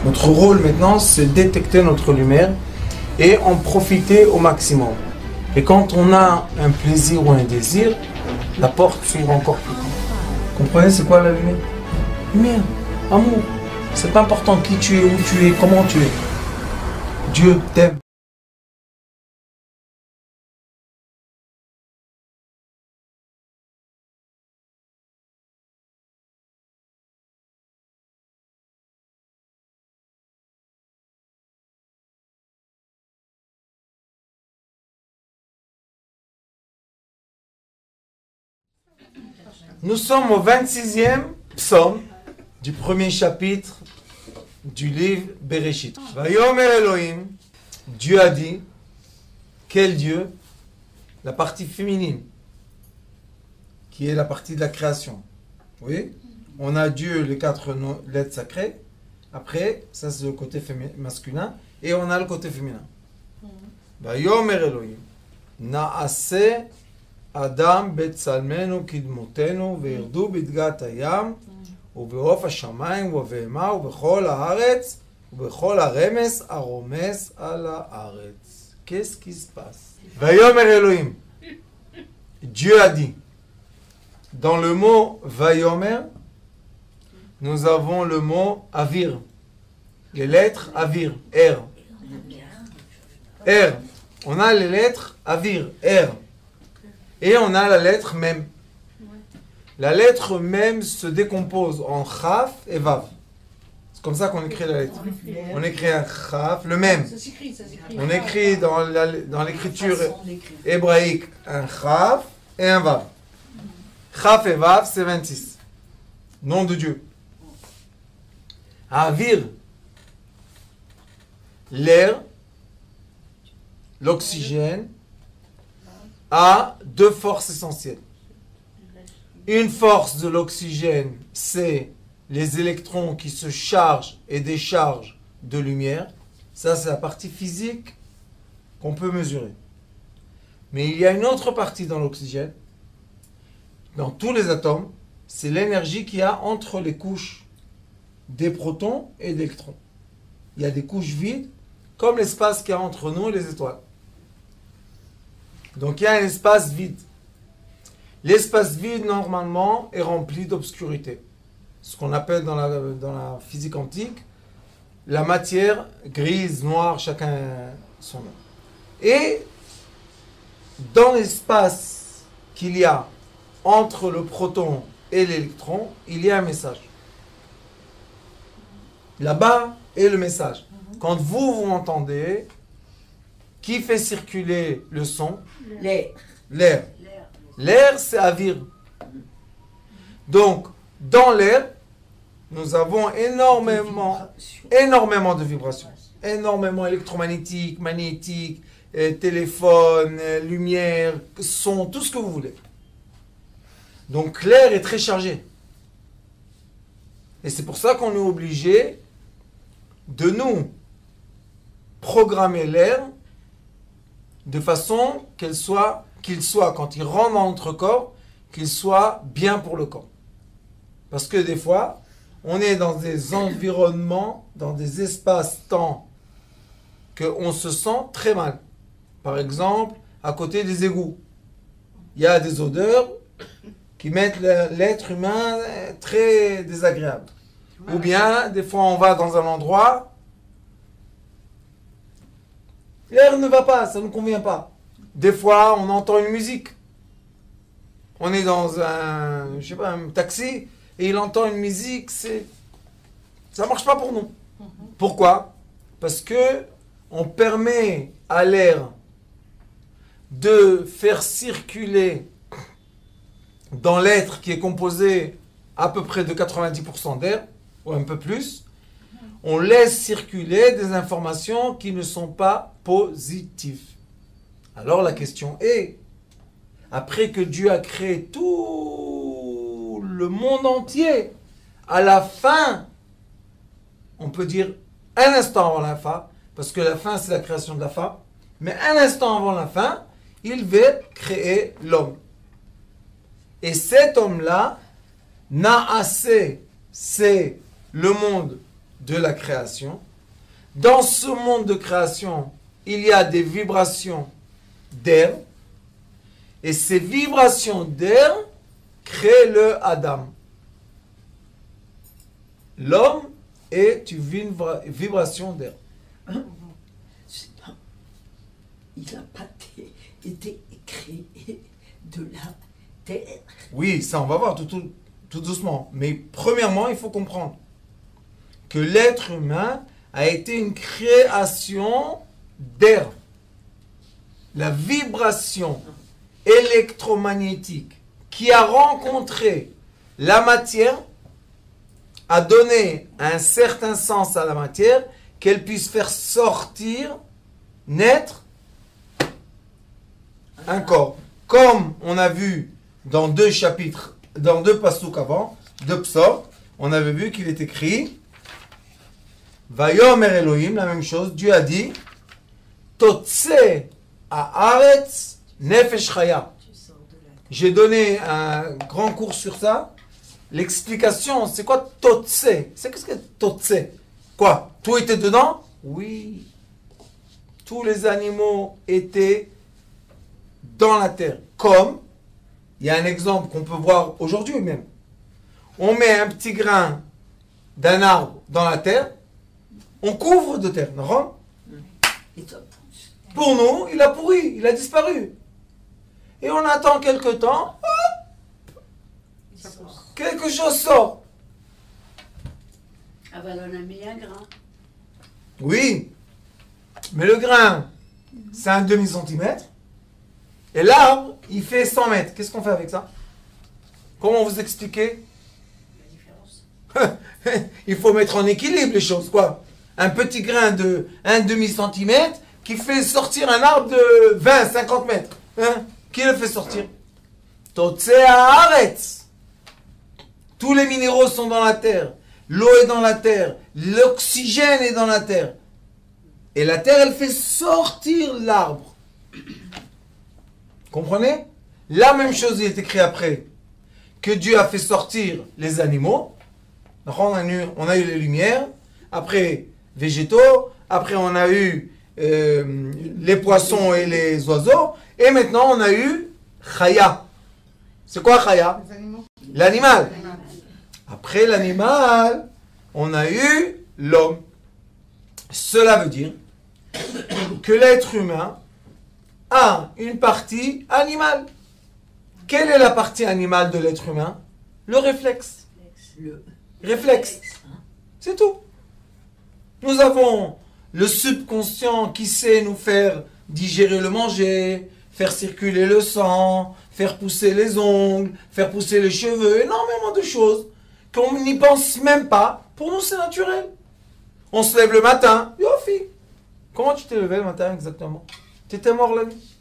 Notre rôle maintenant, c'est détecter notre lumière et en profiter au maximum. Et quand on a un plaisir ou un désir, la porte s'ouvre encore plus grand. Comprenez, c'est quoi la lumière? Lumière, amour. C'est pas important qui tu es, où tu es, comment tu es. Dieu t'aime. Nous sommes au 26e psaume du premier chapitre du livre Bereshit. Vayomer Elohim, Dieu a dit, quel Dieu? La partie féminine, qui est la partie de la création. Oui, on a Dieu, les 4 lettres sacrées. Après, ça c'est le côté masculin. Et on a le côté féminin. Vayomer Elohim, Naase Adam betzalmenu kidmotenu וירדו בדגת הים ובעוף השמיים ובבהמה ובכל הארץ ובכל הרמס הרומס על הארץ. Qu'est-ce qui se passe? Vayomer Elohim. Dieu a dit. Dans le mot Vayomer, nous avons le mot Avir. Les lettres Avir, R. R. On a les lettres Avir, R. Et on a la lettre Mem. La lettre Mem se décompose en Chaf et Vav. C'est comme ça qu'on écrit la lettre. On écrit un Chaf, le Mem. On écrit dans l'écriture hébraïque un Chaf et un Vav. Chaf et Vav, c'est 26. Nom de Dieu. Avir, l'air, l'oxygène, a 2 forces essentielles. Une force de l'oxygène, c'est les électrons qui se chargent et déchargent de lumière. Ça, c'est la partie physique qu'on peut mesurer. Mais il y a une autre partie dans l'oxygène, dans tous les atomes, c'est l'énergie qu'il y a entre les couches des protons et d'électrons. Il y a des couches vides, comme l'espace qu'il y a entre nous et les étoiles. Donc il y a un espace vide. L'espace vide, normalement, est rempli d'obscurité. Ce qu'on appelle dans la physique quantique, la matière grise, noire, chacun son nom. Et dans l'espace qu'il y a entre le proton et l'électron, il y a un message. Là-bas est le message. Quand vous m'entendez, qui fait circuler le son? L'air. L'air, c'est Avir. Donc, dans l'air, nous avons énormément de vibrations. Énormément électromagnétiques, magnétiques, téléphone, lumière, son, tout ce que vous voulez. Donc, l'air est très chargé. Et c'est pour ça qu'on est obligé de nous programmer l'air de façon qu'il soit, quand il rentre dans notre corps, qu'il soit bien pour le corps. Parce que des fois, on est dans des environnements, dans des espaces-temps, qu'on se sent très mal. Par exemple, à côté des égouts. Il y a des odeurs qui mettent l'être humain très désagréable. Ou bien, des fois, on va dans un endroit, l'air ne va pas, ça ne convient pas. Des fois, on entend une musique. On est dans un taxi, et il entend une musique, ça ne marche pas pour nous. Pourquoi? Parce que on permet à l'air de faire circuler dans l'être qui est composé à peu près de 90% d'air, ou un peu plus, on laisse circuler des informations qui ne sont pas positives. Alors la question est, après que Dieu a créé tout le monde entier, à la fin, on peut dire un instant avant la fin, parce que la fin c'est la création de la femme, mais un instant avant la fin, il veut créer l'homme. Et cet homme-là, Naasé, c'est le monde de la création. Dans ce monde de création, il y a des vibrations d'air. Et ces vibrations d'air créent le Adam. L'homme est une vibration d'air. Il n'a pas été créé de la terre. Oui, ça on va voir tout doucement. Mais premièrement, il faut comprendre que l'être humain a été une création d'air. La vibration électromagnétique qui a rencontré la matière a donné un certain sens à la matière qu'elle puisse faire sortir, naître un corps. Comme on a vu dans 2 chapitres, dans 2 pasouks avant, de Psor, on avait vu qu'il est écrit Vayomer Elohim, la même chose, Dieu a dit Totse haaretz nefesh chaya. J'ai donné un grand cours sur ça. L'explication, c'est quoi Totse? C'est qu'est-ce que Totse? Quoi? Tout était dedans? Oui. Tous les animaux étaient dans la terre. Comme, il y a un exemple qu'on peut voir aujourd'hui même. On met un petit grain d'un arbre dans la terre, on couvre de terre, non? Pour nous, il a pourri, il a disparu. Et on attend quelque temps, hop, quelque chose sort. Ah ben on a mis un grain. Oui, mais le grain, c'est un demi-centimètre. Et l'arbre, il fait 100 mètres. Qu'est-ce qu'on fait avec ça? Comment vous expliquez? La différence. Il faut mettre en équilibre les choses, quoi. Un petit grain de 1 demi-centimètre qui fait sortir un arbre de 20, 50 mètres. Hein? Qui le fait sortir? Totse haaretz. Tous les minéraux sont dans la terre. L'eau est dans la terre. L'oxygène est dans la terre. Et la terre, elle fait sortir l'arbre. Comprenez? La même chose, il est écrit après. Que Dieu a fait sortir les animaux. On a eu les lumières. Après, végétaux. Après, on a eu les poissons et les oiseaux. Et maintenant, on a eu Chaya. C'est quoi Chaya? L'animal. Après l'animal, on a eu l'homme. Cela veut dire que l'être humain a une partie animale. Quelle est la partie animale de l'être humain? Le réflexe. Le Réflexe. C'est tout. Nous avons le subconscient qui sait nous faire digérer le manger, faire circuler le sang, faire pousser les ongles, faire pousser les cheveux, énormément de choses qu'on n'y pense même pas. Pour nous, c'est naturel. On se lève le matin, yofi. Comment tu t'es levé le matin exactement? Tu étais mort la nuit?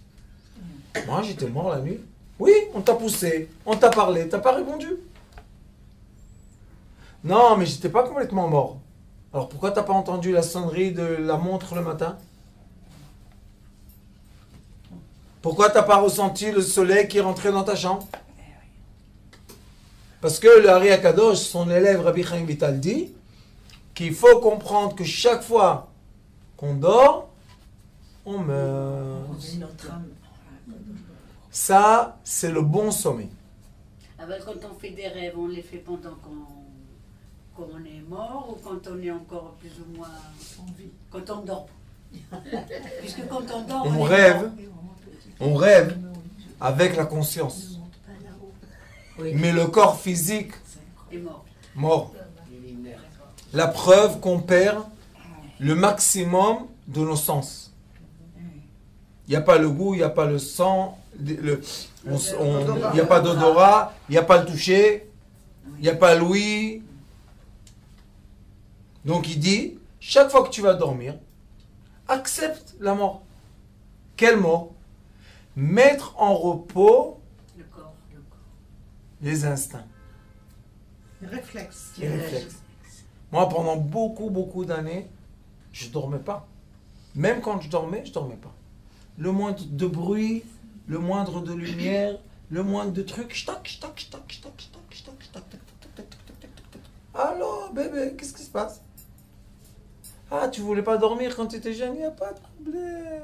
Moi, j'étais mort la nuit. Oui, on t'a poussé, on t'a parlé, t'as pas répondu. Non, mais j'étais pas complètement mort. Alors pourquoi t'as pas entendu la sonnerie de la montre le matin? Pourquoi t'as pas ressenti le soleil qui est rentré dans ta chambre? Parce que le Hari Akadosh, son élève Rabbi Chaim Vital dit qu'il faut comprendre que chaque fois qu'on dort, on meurt. Ça, c'est le bon sommeil. Ah ben, quand on fait des rêves, on les fait pendant qu'on est mort ou quand on est encore plus ou moins en vie? Quand on dort. Puisque quand on dort, On rêve. On rêve avec la conscience. Oui. Mais le corps physique, est mort. mort. La preuve qu'on perd le maximum de nos sens. Il n'y a pas le goût, il n'y a pas le sang, il n'y a pas d'odorat, il n'y a pas le toucher, il n'y a pas l'ouïe. Donc il dit, chaque fois que tu vas dormir, accepte la mort. Quelle mort? Mettre en repos Le corps. les instincts, Les réflexes. les réflexes. Moi, pendant beaucoup d'années, je ne dormais pas. Même quand je dormais pas. Le moindre de bruit, le moindre de lumière, le moindre de truc, allô, bébé, qu'est-ce qui se passe? Ah, tu voulais pas dormir quand tu étais jeune? Il n'y a pas de problème.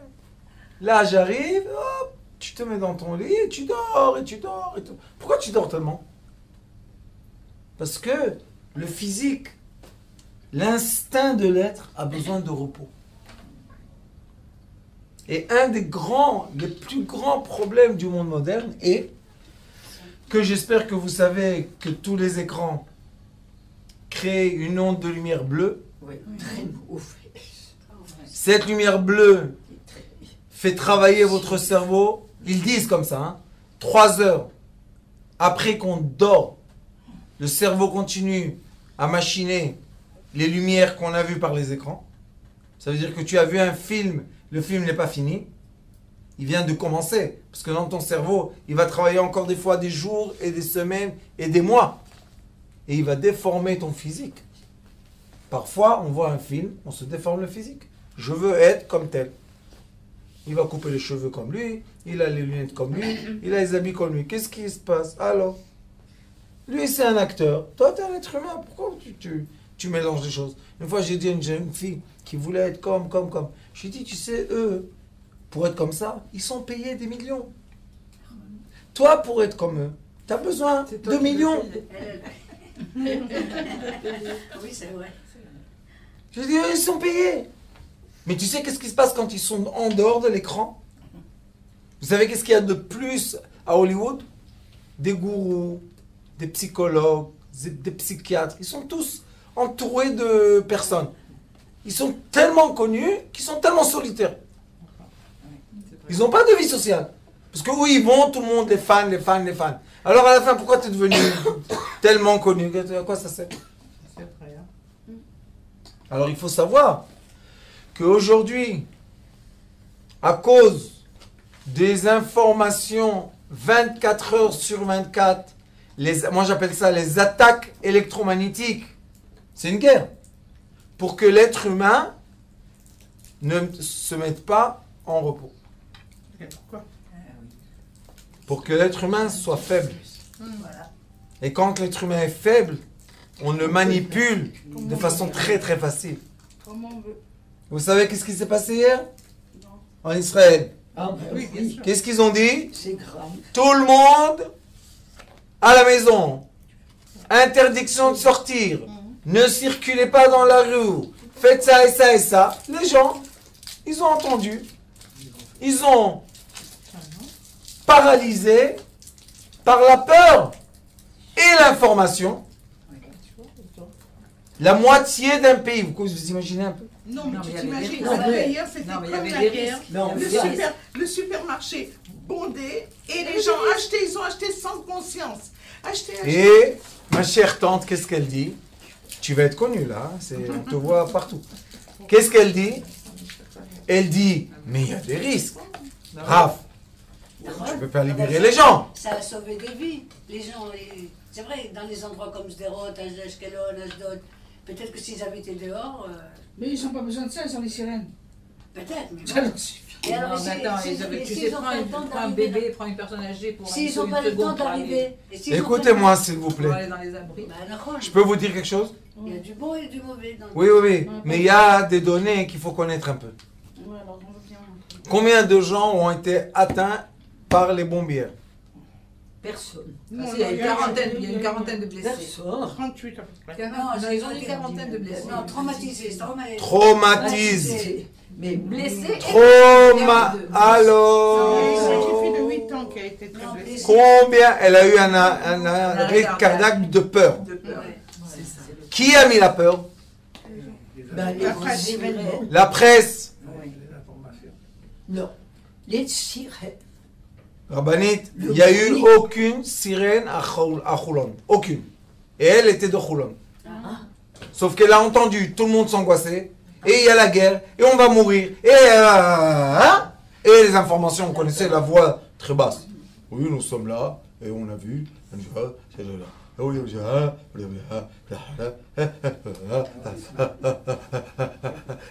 Là, j'arrive, hop, tu te mets dans ton lit et tu dors, et tu dors. Pourquoi tu dors tellement? Parce que le physique, l'instinct de l'être a besoin de repos. Et un des plus grands problèmes du monde moderne est que j'espère que vous savez que tous les écrans créent une onde de lumière bleue. Oui, très ouf. Cette lumière bleue fait travailler votre cerveau. Ils disent comme ça, hein, 3 heures après qu'on dort, le cerveau continue à machiner les lumières qu'on a vues par les écrans. Ça veut dire que tu as vu un film, le film n'est pas fini. Il vient de commencer. Parce que dans ton cerveau, il va travailler encore des fois des jours et des semaines et des mois. Et il va déformer ton physique. Parfois, on voit un film, on se déforme le physique. Je veux être comme tel. Il va couper les cheveux comme lui, il a les lunettes comme lui, il a les habits comme lui. Qu'est-ce qui se passe? Alors, lui, c'est un acteur. Toi, tu es un être humain. Pourquoi tu mélanges les choses? Une fois, j'ai dit à une jeune fille qui voulait être comme. J'ai dit, tu sais, eux, pour être comme ça, ils sont payés des millions. Toi, pour être comme eux, tu as besoin de millions. Oui, c'est vrai. Je dis, eux, ils sont payés. Mais tu sais qu'est-ce qui se passe quand ils sont en dehors de l'écran? Vous savez qu'est-ce qu'il y a de plus à Hollywood? Des gourous, des psychologues, des psychiatres. Ils sont tous entourés de personnes. Ils sont tellement connus qu'ils sont tellement solitaires. Ils n'ont pas de vie sociale. Parce que où ils vont, tout le monde, les fans. Alors à la fin, pourquoi tu es devenu tellement connu? À quoi ça sert? C'est vrai, hein. Alors il faut savoir qu'aujourd'hui, à cause des informations 24 heures sur 24, moi j'appelle ça les attaques électromagnétiques, c'est une guerre. Pour que l'être humain ne se mette pas en repos. Et pourquoi? Pour que l'être humain soit faible. Voilà. Et quand l'être humain est faible, on le manipule de façon très très facile. Comment on veut? Vous savez qu'est-ce qui s'est passé hier? En Israël. Ah, ben Oui, bien oui, sûr. Qu'est-ce qu'ils ont dit? c'est grave. Tout le monde à la maison. Interdiction de sortir. Ne circulez pas dans la rue. Faites ça et ça et ça. Les gens, ils ont entendu. Ils ont paralysé par la peur et l'information la moitié d'un pays. Vous imaginez un peu? Non, mais Non, tu mais il y avait t'imagines, des risques. d'ailleurs, c'était Non, mais il y comme avait la des guerre. risques. Non, Le supermarché bondé et les gens achetaient, ils ont acheté sans conscience. Acheter. Et ma chère tante, qu'est-ce qu'elle dit? Tu vas être connue là, hein, on te voit partout. Qu'est-ce qu'elle dit? Elle dit, mais il y a des risques. Rav, tu ne peux pas libérer les gens. Ça a sauvé des vies. Les gens, c'est vrai, dans les endroits comme Sderot, Ashkelon, Ashdod, peut-être que s'ils avaient été dehors, Mais ils n'ont pas besoin de ça, ils ont les sirènes. peut-être, mais Ça bon. leur suffit. Et alors, Non, si- mais attends, si- ils avaient- et tu s'ils sais, ont prends pas le temps un d'arriver bébé, prends une personne âgée pour S'ils une n'ont pas le temps seconde pour aller- d'arriver. et s'ils ont Écoutez-moi, pas s'il vous pour plaît. aller dans les abris. le temps- Bah, d'accord. Je peux vous dire quelque chose? Il y a du bon et du mauvais dans Oui, oui, oui. Mais il y a des données qu'il faut connaître un peu. Ouais, alors on veut bien. Combien de gens ont été atteints par les bombières? Personne. Non, Ah, si, il y a non, une quarantaine, il y a une quarantaine de blessés. Personne. 38 à peu près. Non, Ils ont une quarantaine de blessés. Non, traumatisés. Traumatisés. Mais blessés. Trauma. Il y a une Alors. fille de 8 ans qui a été très Non, blessée. Combien elle a eu un arrêt cardiaque de peur? De peur. Ouais. C'est ça. Qui a mis la peur? Ben, les La presse. événements. La presse. Oui. Non. Les sirènes. Rabbanit, il n'y a eu aucune sirène à Choulon. Aucune. Et elle était de Choulon. Sauf qu'elle a entendu tout le monde s'angoisser. Et il y a la guerre. Et on va mourir. Et les informations, on connaissait la voix très basse. Oui, nous sommes là. Et on a vu.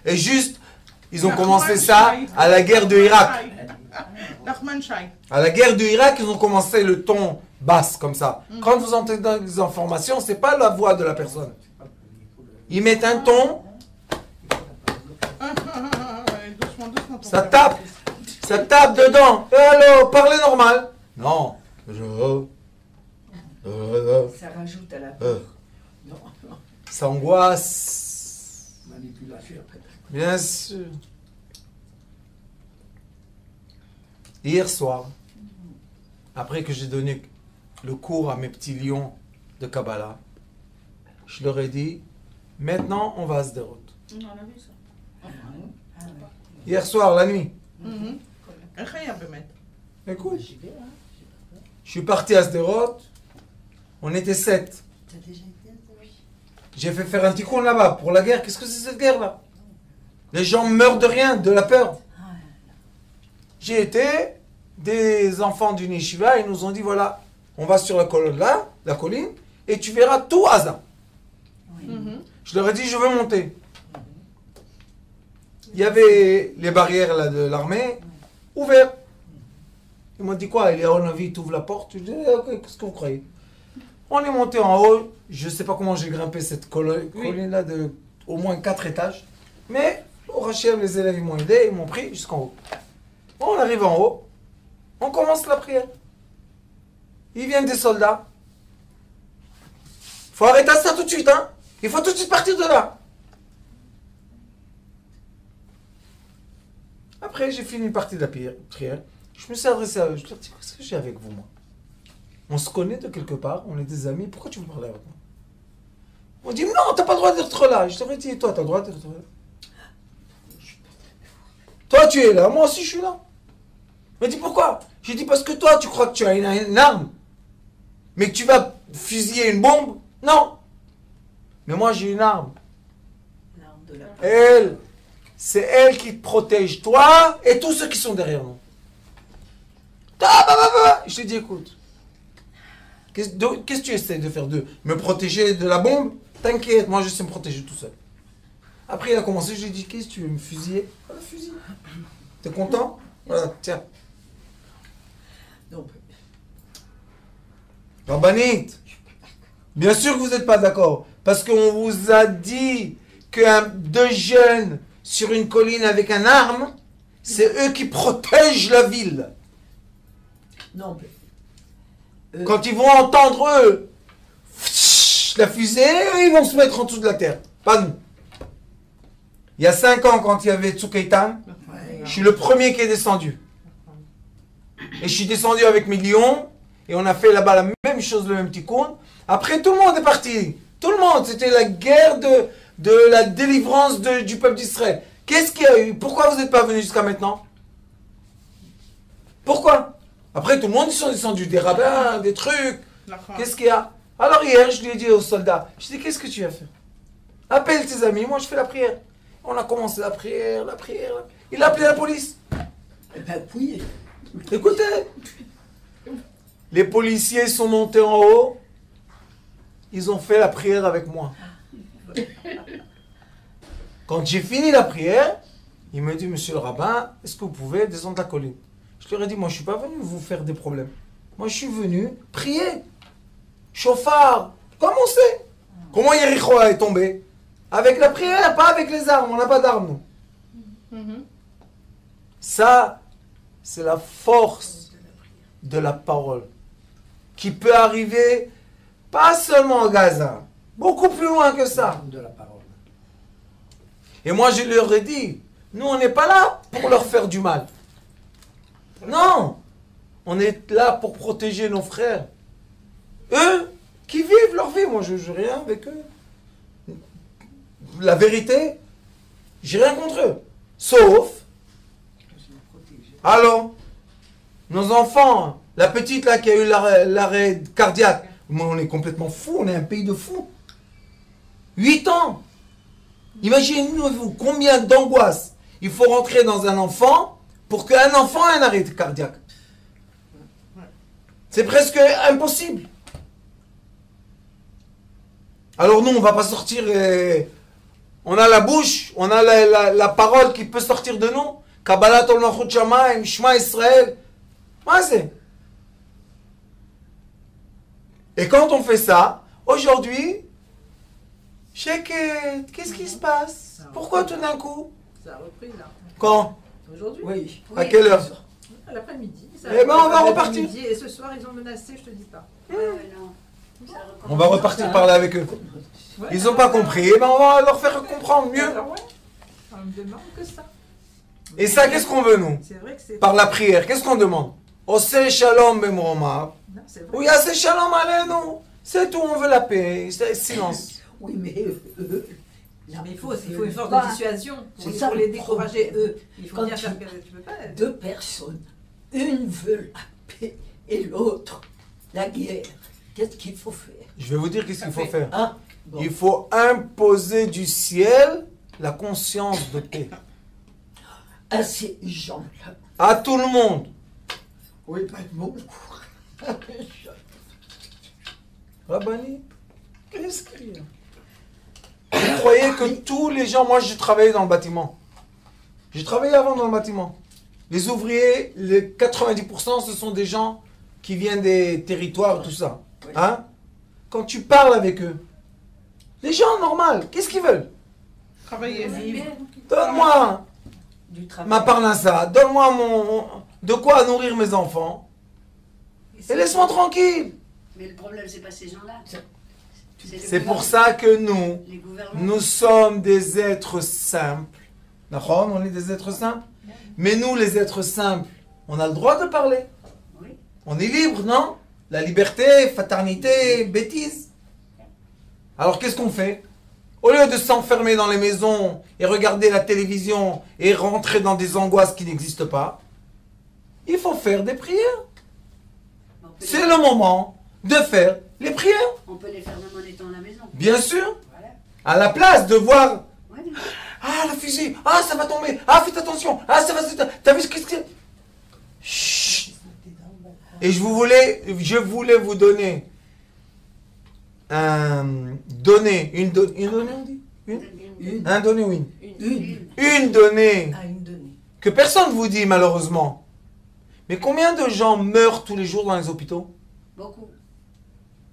Et juste, ils ont commencé ça à la guerre de Irak. Nachman Shai. À la guerre du Irak, ils ont commencé le ton basse comme ça. Quand vous entendez des informations, c'est pas la voix de la personne. Ils mettent un ton Ça tape. Ça tape dedans. Allô, parlez normal. Non. Ça rajoute à la peur. Non, non. Ça angoisse. Manipulation. Bien sûr. Hier soir, après que j'ai donné le cours à mes petits lions de Kabbalah, je leur ai dit, maintenant on va à Sderot. On a vu ça. Hier soir, la nuit. איך היה באמת? Écoute, je suis parti à Sderot, on était 7. J'ai fait faire un tikkun là-bas pour la guerre. Qu'est-ce que c'est cette guerre-là? Les gens meurent de rien, de la peur. J'ai été, des enfants du Yeshiva, ils nous ont dit, voilà, on va sur la colonne là, la colline, et tu verras tout hasard. Je leur ai dit, je veux monter. Il y avait les barrières là, de l'armée, ouvertes. Ils m'ont dit quoi? Il est à Onavi, tu ouvres la porte. Je dis, ok, qu'est-ce que vous croyez? On est monté en haut. Je ne sais pas comment j'ai grimpé cette colline-là de au moins 4 étages. Mais au Hachem, les élèves ils m'ont aidé, ils m'ont pris jusqu'en haut. On arrive en haut. On commence la prière. Ils viennent des soldats. Il faut arrêter ça tout de suite. Hein? Il faut tout de suite partir de là. Après, j'ai fini une partie de la prière. Je me suis adressé à eux. Je leur ai dit, qu'est-ce que j'ai avec vous, moi? On se connaît de quelque part, on est des amis, pourquoi tu veux parler avec moi? On dit, non, t'as pas le droit d'être là. Je leur ai dit, toi, t'as le droit d'être là. Toi, tu es là, moi aussi, je suis là. Il m'a dit, pourquoi? J'ai dit, parce que toi, tu crois que tu as une arme, mais que tu vas fusiller une bombe? Non. Mais moi, j'ai une arme. Elle, c'est elle qui te protège, toi et tous ceux qui sont derrière nous. Je lui ai dit, écoute, qu'est-ce que tu essaies de faire? De me protéger de la bombe? T'inquiète, moi je sais me protéger tout seul. Après il a commencé, je lui ai dit, qu'est-ce que tu veux me fusiller? Voilà, fusil. T'es content? Voilà, tiens. Rabbanit, bien sûr que vous n'êtes pas d'accord. Parce qu'on vous a dit que deux jeunes sur une colline avec un arme, c'est eux qui protègent la ville. Non, Quand ils vont entendre eux la fusée, ils vont se mettre en dessous de la terre. Pas nous. Il y a 5 ans, quand il y avait Tsukaitan, je suis le premier qui est descendu. Et je suis descendu avec mes lions, et on a fait là-bas la même chose, le même petit compte. Après, tout le monde est parti. Tout le monde. C'était la guerre de la délivrance du peuple d'Israël. Qu'est-ce qu'il y a eu? Pourquoi vous n'êtes pas venus jusqu'à maintenant? Pourquoi? Après, tout le monde, ils sont descendus, des rabbins, des trucs. Qu'est-ce qu'il y a? Alors hier, je lui ai dit aux soldats, je lui ai dit, qu'est-ce que tu vas faire? Appelle tes amis, moi je fais la prière. On a commencé la prière. Il a appelé la police. oui. Écoutez, les policiers sont montés en haut, ils ont fait la prière avec moi. Quand j'ai fini la prière, il me dit, monsieur le rabbin, est-ce que vous pouvez descendre la colline? Je leur ai dit, moi je ne suis pas venu vous faire des problèmes. Moi je suis venu prier. Chauffard, comme on sait. Comment Yericho est tombé? Avec la prière, pas avec les armes. On n'a pas d'armes, nous. Ça, c'est la force de la parole. Qui peut arriver, pas seulement à Gaza, beaucoup plus loin que ça. De la parole. Et moi, je leur ai dit, nous, on n'est pas là pour leur faire du mal. Non, on est là pour protéger nos frères. Eux, qui vivent leur vie, moi, je n'ai rien avec eux. La vérité, j'ai rien contre eux. Sauf, alors, nos enfants, la petite là qui a eu l'arrêt cardiaque, moi, on est complètement fous, on est un pays de fous. 8 ans. Imaginez-vous combien d'angoisse il faut rentrer dans un enfant pour qu'un enfant ait un arrêt cardiaque. C'est presque impossible. Alors nous, on ne va pas sortir, on a la bouche, on a la parole qui peut sortir de nous. Kabbalat ol malchut shamayim, Shema Israël. C'est. Et quand on fait ça, aujourd'hui, Sheket, qu'est-ce qui se passe? Pourquoi tout d'un coup? Ça a repris là. Quand? Aujourd'hui. Oui. À quelle heure? À l'après-midi. Eh ben, on va repartir. Et ce soir, ils ont menacé, je te dis pas. Ouais, non. Ça recommence. On va repartir parler avec eux. Ouais. Ils n'ont pas compris, eh ben on va leur faire comprendre mieux. Alors, ouais. On me demande que ça. Et ça, qu'est-ce qu'on veut, nous? C'est vrai que c'est. Par la prière, qu'est-ce qu'on demande? Oseh shalom bemromah. Non, c'est vrai. Oui, assez shalom aleinu. C'est tout, on veut la paix. C'est silence. Oui, mais Mais il faut une force Bah, de dissuasion c'est pour, ça, pour les le décourager, problème. eux. Il faut Quand bien tu- faire que tu peux pas. deux personnes, une veut la paix et l'autre la guerre. Qu'est-ce qu'il faut faire? Je vais vous dire qu'est-ce qu'il faut faire. Hein? Bon. Il faut imposer du ciel la conscience de paix. À ces gens-là. À tout le monde. Oui, pas de bon courage. Rabbani, qu'est-ce qu'il y a? Vous croyez que tous les gens... Moi, j'ai travaillé dans le bâtiment. J'ai travaillé avant dans le bâtiment. Les ouvriers, les 90%, ce sont des gens qui viennent des territoires, tout ça. Hein? Quand tu parles avec eux, les gens normaux, qu'est-ce qu'ils veulent? Travailler. Donne-moi Du travail. ma parnassa, donne-moi de quoi nourrir mes enfants, et laisse-moi tranquille. Mais le problème, c'est pas ces gens-là. le C'est pour gouvernement. ça que nous, Les gouvernements. nous sommes des êtres simples. D'accord? On est des êtres simples. Mais nous, les êtres simples, on a le droit de parler. Oui. On est libre, non? La liberté, fraternité, bêtise. Alors qu'est-ce qu'on fait? Au lieu de s'enfermer dans les maisons et regarder la télévision et rentrer dans des angoisses qui n'existent pas, il faut faire des prières. On peut C'est les- le moment de faire les prières. On peut les faire même en étant à la maison. Bien sûr, Voilà. à la place de voir Ouais. ah, le fusil, ah, ça va tomber, ah, faites attention, ah, ça va, t'as vu ce que c'est? Chut. Et je voulais vous donner une donnée, on dit? Une. Un donné ou une? Une. Une donnée À une donnée. que personne ne vous dit malheureusement. Mais combien de gens meurent tous les jours dans les hôpitaux? Beaucoup.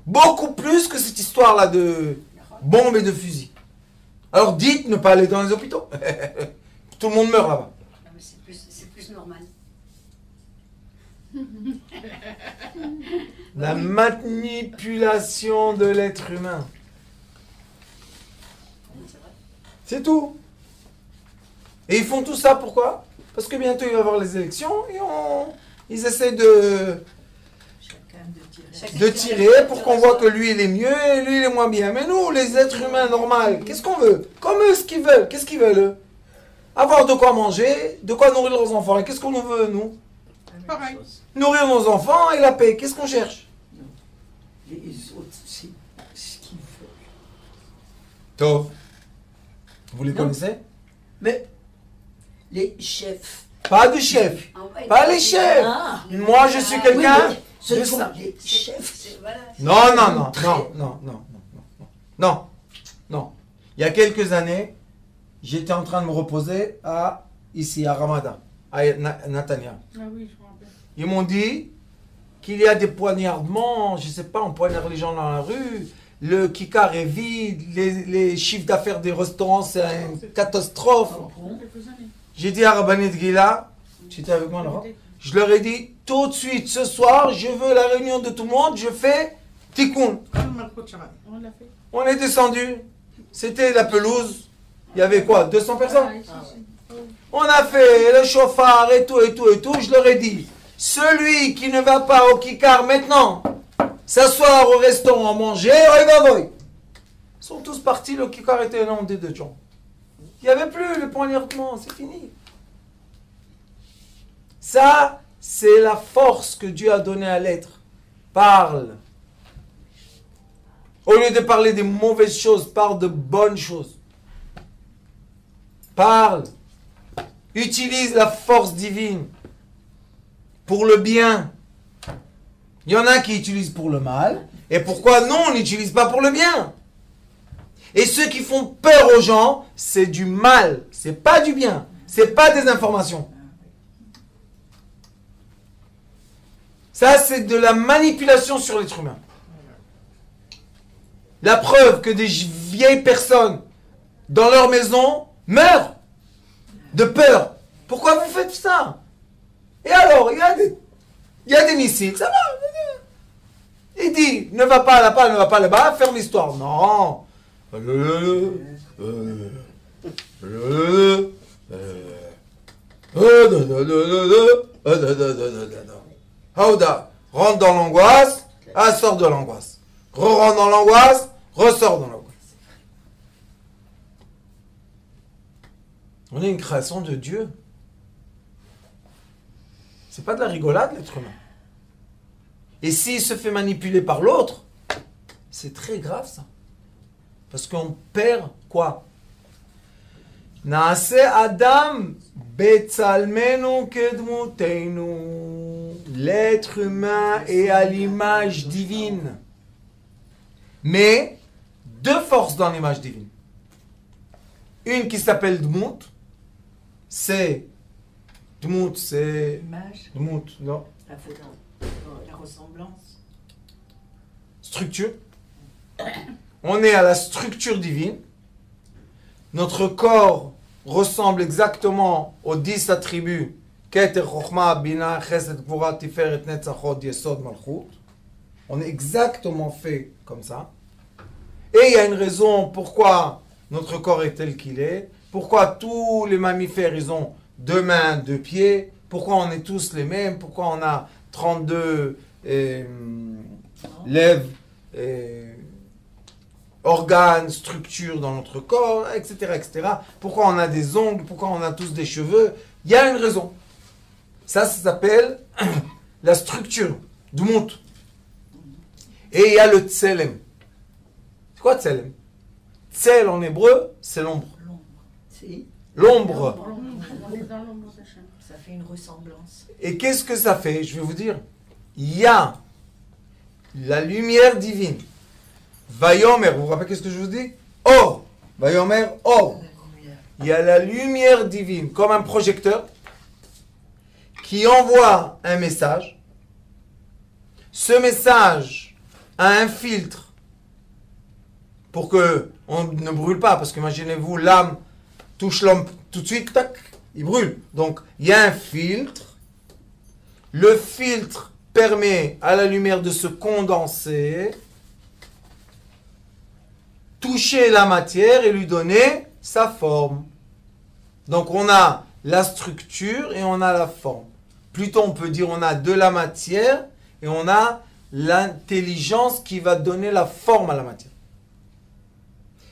Beaucoup plus que cette histoire-là de bombes et de fusils. Alors dites ne pas aller dans les hôpitaux. Tout le monde meurt là-bas. Ah, mais c'est plus normal. La manipulation de l'être humain. C'est vrai. C'est tout. Et ils font tout ça pourquoi? Parce que bientôt il va y avoir les élections et ils essaient de tirer pour qu'on voit que lui il est mieux et lui il est moins bien. Mais nous, les êtres humains normaux, qu'est-ce qu'on veut? Comme eux, ce qu'ils veulent. Qu'est-ce qu'ils veulent eux? Avoir de quoi manger, de quoi nourrir leurs enfants. Et qu'est-ce qu'on nous veut, nous? Pareil. Nourrir nos enfants et la paix. Qu'est-ce qu'on cherche? Les autres, c'est ce qu'ils veulent. Tov. Vous les Non. connaissez? Mais les chefs. Pas de chef. Ah ouais, Pas les chefs. Ah, Moi, je suis Ah, quelqu'un... oui, mais ce de sont ça. les chefs. Voilà. Non, non, non, non. Non. Il y a quelques années, j'étais en train de me reposer ici, à Ramada, à Natania. Ah oui, je me rappelle. Ils m'ont dit qu'il y a des poignardements, je ne sais pas, on poignarde les gens dans la rue, le kikar est vide, les chiffres d'affaires des restaurants, c'est une catastrophe. Quelques années. J'ai dit à Rabbanit Gila, tu étais avec moi là? Je leur ai dit, tout de suite, ce soir, je veux la réunion de tout le monde, je fais tikkun. On l'a fait. On est descendu, c'était la pelouse, il y avait quoi, 200 personnes? Ah, ici, ici. On a fait le chauffard et tout, je leur ai dit, celui qui ne va pas au kikar maintenant, s'asseoir au restaurant, manger, oi va voy. Ils sont tous partis, le kikar était inondé de gens. Il n'y avait plus le poignardement, c'est fini. Ça, c'est la force que Dieu a donnée à l'être. Parle. Au lieu de parler des mauvaises choses, parle de bonnes choses. Parle. Utilise la force divine pour le bien. Il y en a qui utilisent pour le mal. Et pourquoi nous, on n'utilise pas pour le bien? Et ceux qui font peur aux gens, c'est du mal. C'est pas du bien. C'est pas des informations. Ça, c'est de la manipulation sur l'être humain. La preuve que des vieilles personnes dans leur maison meurent de peur Pourquoi vous faites ça? Et alors, il y a des missiles, ça va. Il dit, ne va pas là-bas, ne va pas là-bas, ferme l'histoire. Non. Haouda, rentre dans l'angoisse, sort de l'angoisse. Rentre dans l'angoisse, ressort dans l'angoisse. On est une création de Dieu. C'est pas de la rigolade, l'être humain. Et s'il se fait manipuler par l'autre, c'est très grave ça. Parce qu'on perd quoi? Naase Adam betzalmenu kedmutenu. L'être humain est à l'image divine. Mais deux forces dans l'image divine. Une qui s'appelle Dmut. C'est Dmut, c'est Image, Dmut, non? la ressemblance. Structure. On est à la structure divine. Notre corps ressemble exactement aux 10 attributs Keter, Chochma, Bina, Chesed, Gvura, Tiferet, Netzachot, Yesod, Malchut. On est exactement fait comme ça. Et il y a une raison pourquoi notre corps est tel qu'il est, pourquoi tous les mammifères ils ont 2 mains, 2 pieds, pourquoi on est tous les mêmes, pourquoi on a 32 lèvres, organes, structures dans notre corps, etc., etc. Pourquoi on a des ongles, pourquoi on a tous des cheveux. Il y a une raison. Ça s'appelle la structure, Dmut. Et il y a le Tselem. C'est quoi Tselem? Tsel en hébreu, c'est l'ombre. Si. L'ombre. On est dans l'ombre d'Hachem. Ça fait une ressemblance. Et qu'est-ce que ça fait? Je vais vous dire. Il y a la lumière divine. Vayomer, vous vous rappelez qu'est-ce que je vous dis? Or. Vayomer, or. Il y a la lumière divine, comme un projecteur, qui envoie un message. Ce message a un filtre pour que on ne brûle pas, parce qu'imaginez-vous, l'âme touche l'homme tout de suite, tac, il brûle. Donc, il y a un filtre. Le filtre permet à la lumière de se condenser, toucher la matière et lui donner sa forme. Donc, on a la structure et on a la forme. Plutôt, on peut dire on a de la matière et on a l'intelligence qui va donner la forme à la matière.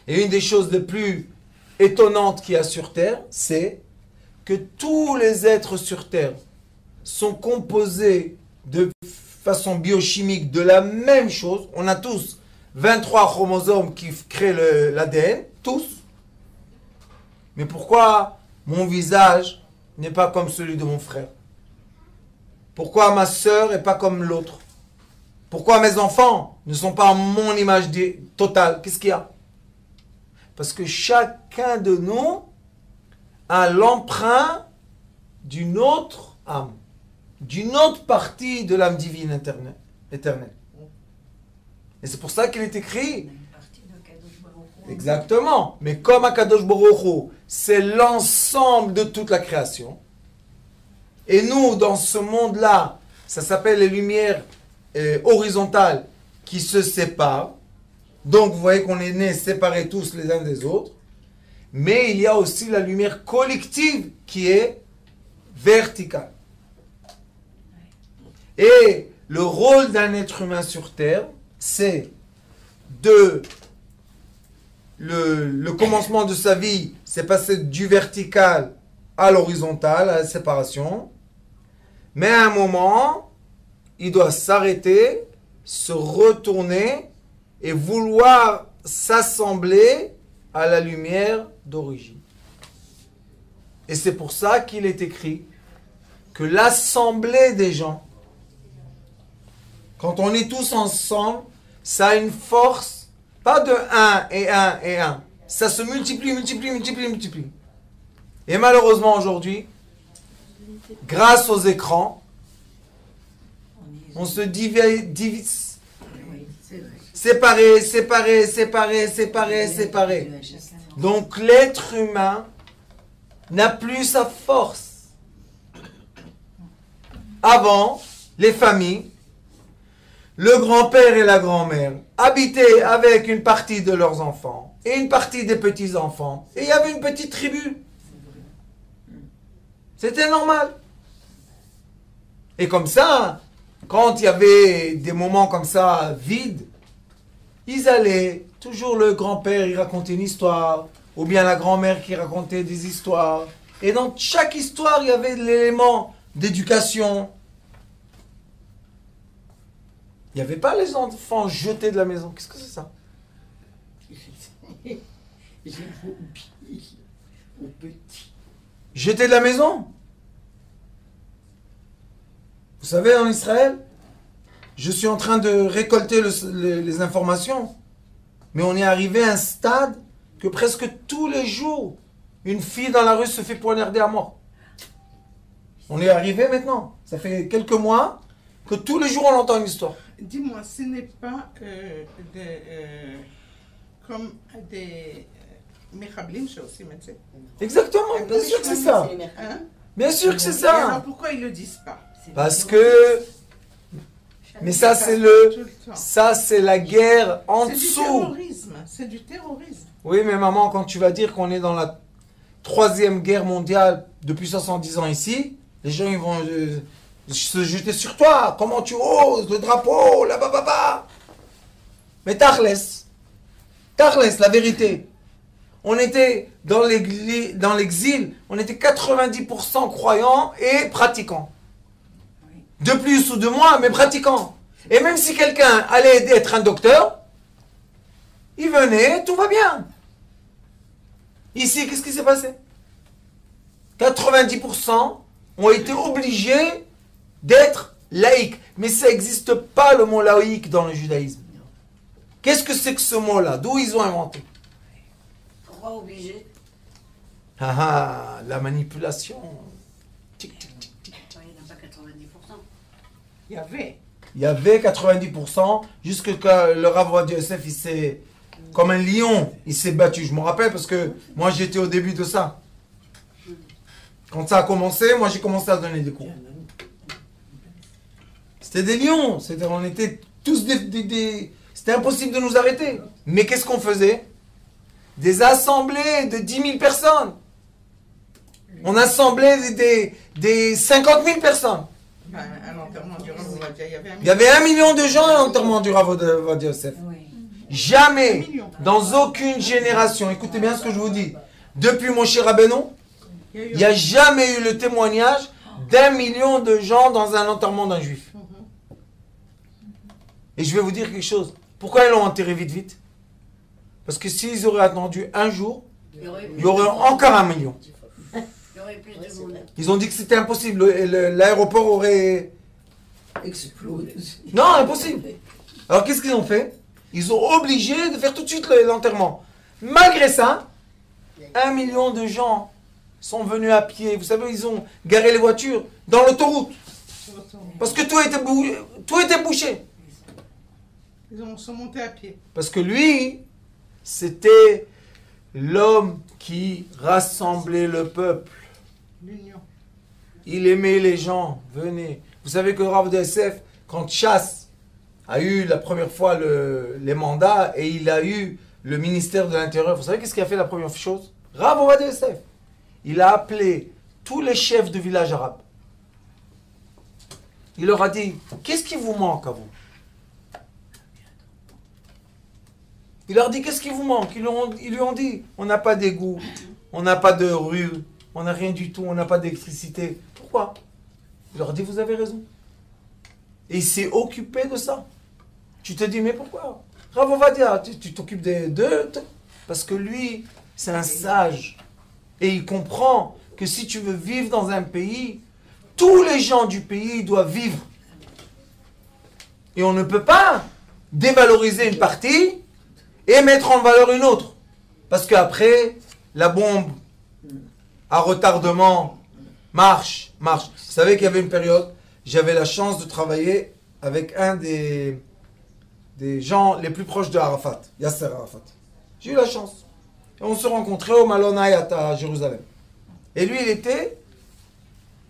Et une des choses les plus étonnantes qu'il y a sur Terre, c'est que tous les êtres sur Terre sont composés de façon biochimique de la même chose. On a tous 23 chromosomes qui créent l'ADN, tous. Mais pourquoi mon visage n'est pas comme celui de mon frère? Pourquoi ma sœur n'est pas comme l'autre? Pourquoi mes enfants ne sont pas mon image totale? Qu'est-ce qu'il y a? Parce que chacun de nous a l'emprunt d'une autre âme, d'une autre partie de l'âme divine éternelle. Et c'est pour ça qu'il est écrit. Une partie de Kadosh Baruch Hu. Exactement. Mais comme Akadosh Baruch Hu, c'est l'ensemble de toute la création. Et nous, dans ce monde-là, ça s'appelle les lumières horizontales qui se séparent. Donc, vous voyez qu'on est nés séparés tous les uns des autres. Mais il y a aussi la lumière collective qui est verticale. Et le rôle d'un être humain sur Terre, c'est le commencement de sa vie, c'est passer du vertical à l'horizontal, à la séparation. Mais à un moment, il doit s'arrêter, se retourner et vouloir s'assembler à la lumière d'origine. Et c'est pour ça qu'il est écrit que l'assemblée des gens, quand on est tous ensemble, ça a une force, pas de 1 et 1 et 1. Ça se multiplie. Et malheureusement aujourd'hui, grâce aux écrans, on se divise. Séparés. Donc l'être humain n'a plus sa force. avant, les familles, le grand-père et la grand-mère habitaient avec une partie de leurs enfants et une partie des petits-enfants. Et il y avait une petite tribu. C'était normal. Et comme ça, quand il y avait des moments comme ça vides, ils allaient, toujours le grand-père, il racontait une histoire, ou bien la grand-mère qui racontait des histoires. Et dans chaque histoire, il y avait l'élément d'éducation. Il n'y avait pas les enfants jetés de la maison. Qu'est-ce que c'est ça? J'ai oublié mon petit. Jetés de la maison? Vous savez, en Israël, je suis en train de récolter les informations, mais on est arrivé à un stade que presque tous les jours, une fille dans la rue se fait poignarder à mort. On est arrivé maintenant. Ça fait quelques mois que tous les jours on entend une histoire. Dis-moi, ce n'est pas comme des Mechablim aussi maintenant. Exactement, bien sûr que c'est ça. Hein? Bien sûr que c'est Et alors ça. pourquoi ils ne le disent pas? Parce que... Mais ça c'est Tout le temps. ça c'est la guerre en C'est du dessous. terrorisme. C'est du terrorisme. Oui, mais maman, quand tu vas dire qu'on est dans la 3e guerre mondiale depuis 70 ans ici, les gens ils vont se jeter sur toi. Comment tu oses, le drapeau, la bababa. Mais Tachles, la vérité. On était dans l'exil, on était 90% croyants et pratiquants. De plus ou de moins, mais pratiquants. Et même si quelqu'un allait être un docteur, il venait, tout va bien. Ici, qu'est-ce qui s'est passé? 90% ont été obligés d'être laïcs. Mais ça n'existe pas le mot laïque dans le judaïsme. Qu'est-ce que c'est que ce mot-là? D'où ils ont inventé? Pourquoi obligé? Ah ah, la manipulation. Tic, tic, tic, tic. Il n'y en a pas 90%. Il y avait. Il y avait 90%, jusque quand le Rav Ovadia Yosef, il s'est, comme un lion, il s'est battu. Je me rappelle parce que moi j'étais au début de ça. Quand ça a commencé, moi j'ai commencé à donner des cours. C'était des lions, on était tous c'était impossible de nous arrêter. Mais qu'est-ce qu'on faisait? Des assemblées de 10 000 personnes. On assemblait des 50 000 personnes. Ben, à l'enterrement du Rav Ovadia, Il y avait 1 million de gens à l'enterrement du Rav Ovadia Yosef. Jamais, dans aucune génération, écoutez bien ce que je vous dis, depuis Moshe Rabbeinu, il n'y a jamais eu le témoignage d'1 million de gens dans un enterrement d'un juif. Et je vais vous dire quelque chose. Pourquoi ils l'ont enterré vite? Parce que s'ils auraient attendu un jour, il y aurait encore 1 million. Il y aurait plus de monde. Ils ont dit que c'était impossible. L'aéroport aurait... Explose. Non, impossible. Alors qu'est-ce qu'ils ont fait? Ils ont obligé de faire tout de suite l'enterrement. Malgré ça, 1 million de gens sont venus à pied. Vous savez, ils ont garé les voitures dans l'autoroute. Parce que tout était bouché. Ils sont montés à pied. Parce que lui, c'était l'homme qui rassemblait le peuple. L'union. Il aimait les gens. Venez. Vous savez que Rav Ovadia Yosef, quand Chasse a eu la première fois les mandats et il a eu le ministère de l'Intérieur, vous savez qu'est-ce qu'il a fait la première chose? Rav Ovadia Yosef. Il a appelé tous les chefs de villages arabes. Il leur a dit, qu'est-ce qui vous manque à vous? Il leur dit, qu'est-ce qui vous manque? Ils lui ont dit, on n'a pas d'égout, on n'a pas de rue, on n'a rien du tout, on n'a pas d'électricité. Pourquoi? Il leur dit, vous avez raison. Et il s'est occupé de ça. Tu te dis, mais pourquoi? Rav Ovadia, tu t'occupes d'eux? Parce que lui, c'est un sage. Et il comprend que si tu veux vivre dans un pays, tous les gens du pays doivent vivre. Et on ne peut pas dévaloriser une partie et mettre en valeur une autre. Parce qu'après, la bombe à retardement marche. Vous savez qu'il y avait une période, j'avais la chance de travailler avec un des gens les plus proches de Arafat, Yasser Arafat. J'ai eu la chance. Et on se rencontrait au Malon Hayat à Jérusalem. Et lui, il était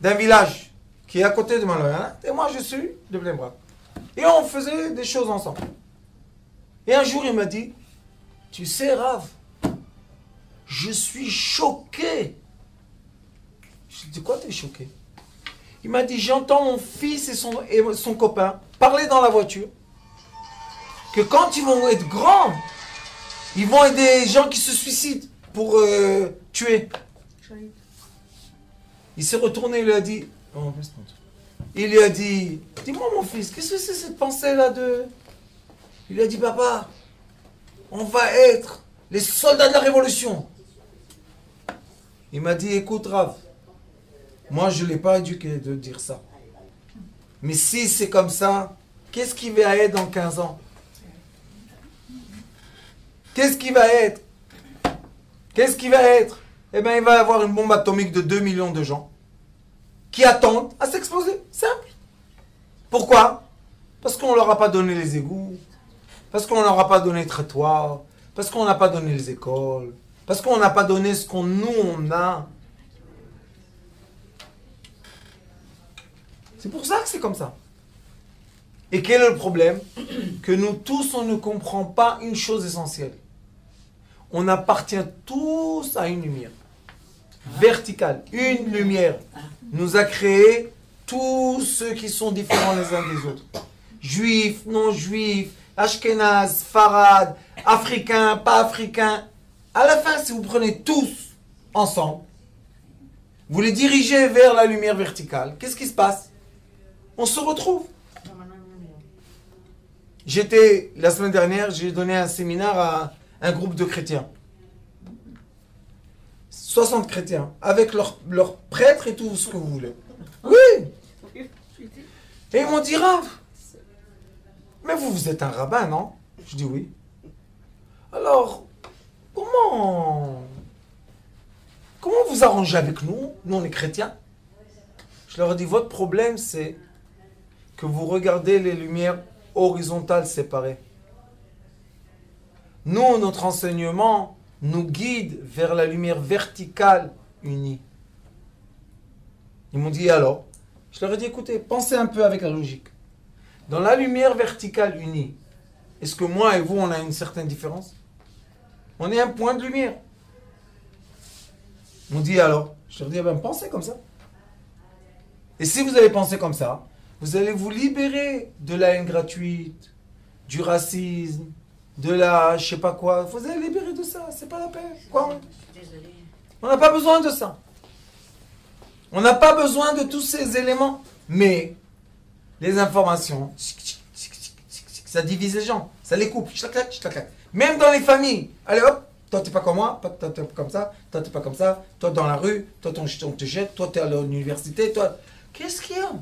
d'un village. qui est à côté de Maloyan, et moi je suis de Bnei Brak. Et on faisait des choses ensemble. Et un jour il m'a dit, tu sais Rav, je suis choqué. Je lui ai dit, quoi t'es choqué? Il m'a dit, j'entends mon fils et son copain parler dans la voiture, que quand ils vont être grands, ils vont être des gens qui se suicident pour tuer. Il s'est retourné, il lui a dit, il lui a dit, dis-moi mon fils, qu'est-ce que c'est cette pensée-là de... Il lui a dit, papa, on va être les soldats de la révolution. Il m'a dit, écoute Rav, moi je ne l'ai pas éduqué de dire ça. Mais si c'est comme ça, qu'est-ce qui va être dans 15 ans? Qu'est-ce qui va être? Qu'est-ce qui va être? Eh bien, il va y avoir une bombe atomique de 2 millions de gens qui attendent à s'exploser. Simple. Pourquoi? Parce qu'on ne leur a pas donné les égouts, parce qu'on ne leur a pas donné les trottoirs, parce qu'on n'a pas donné les écoles, parce qu'on n'a pas donné ce qu'on nous on a. C'est pour ça que c'est comme ça. Et quel est le problème? Que nous tous, on ne comprend pas une chose essentielle. On appartient tous à une lumière verticale. Une lumière nous a créé tous ceux qui sont différents les uns des autres. Juifs, non-juifs, ashkénazes, farad, africains, pas africains. À la fin, si vous prenez tous ensemble, vous les dirigez vers la lumière verticale, qu'est-ce qui se passe? On se retrouve. La semaine dernière, j'ai donné un séminaire à un groupe de chrétiens. 60 chrétiens, avec leurs prêtres et tout ce que vous voulez. Oui. Et ils m'ont dit, Rav, mais vous êtes un rabbin, non? Je dis oui. Alors, comment vous arrangez avec nous? Nous, on est chrétiens. Je leur ai dit, votre problème, c'est que vous regardez les lumières horizontales séparées. Nous, notre enseignement nous guide vers la lumière verticale unie. Ils m'ont dit alors, je leur ai dit écoutez, pensez un peu avec la logique. Dans la lumière verticale unie, est-ce que moi et vous, on a une certaine différence? On est un point de lumière. Ils m'ont dit alors, je leur ai dit ben, pensez comme ça. Et si vous allez penser comme ça, vous allez vous libérer de la haine gratuite, du racisme, de la je sais pas quoi. Vous allez libérer de ça, c'est pas la peine. Quoi? Désolée. On n'a pas besoin de ça. On n'a pas besoin de tous ces éléments. Mais les informations, ça divise les gens, ça les coupe. Même dans les familles. Allez hop, toi t'es pas comme moi, toi t'es pas comme ça, toi t'es pas comme ça, toi dans la rue, toi on te jette, toi t'es à l'université, toi... Qu'est-ce qu'il y a?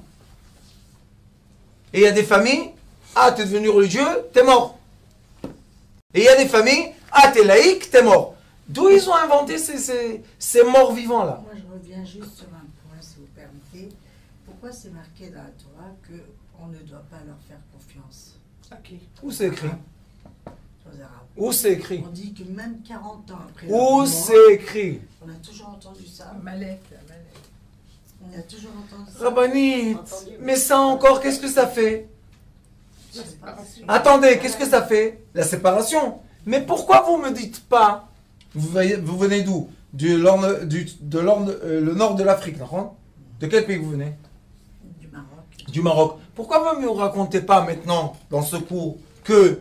Et il y a des familles, ah t'es devenu religieux, t'es mort. Et il y a des familles, ah t'es laïque, t'es mort. D'où ils ont inventé ces morts vivants là? Moi je reviens juste sur un point si vous permettez. Pourquoi c'est marqué dans la Torah qu'on ne doit pas leur faire confiance? Ok. Où c'est écrit? Aux Arabes. Où c'est écrit? On dit que même 40 ans après Où leur mort, c'est écrit? on a toujours entendu ça. Malek. On a toujours entendu ça. Rabbanit, mais ça encore, qu'est-ce que ça fait? Attendez, qu'est-ce que ça fait? La séparation. Mais pourquoi vous ne me dites pas, vous venez d'où? Le nord de l'Afrique, non? De quel pays vous venez? Du Maroc. Du Maroc. Pourquoi vous ne me racontez pas maintenant, dans ce cours, que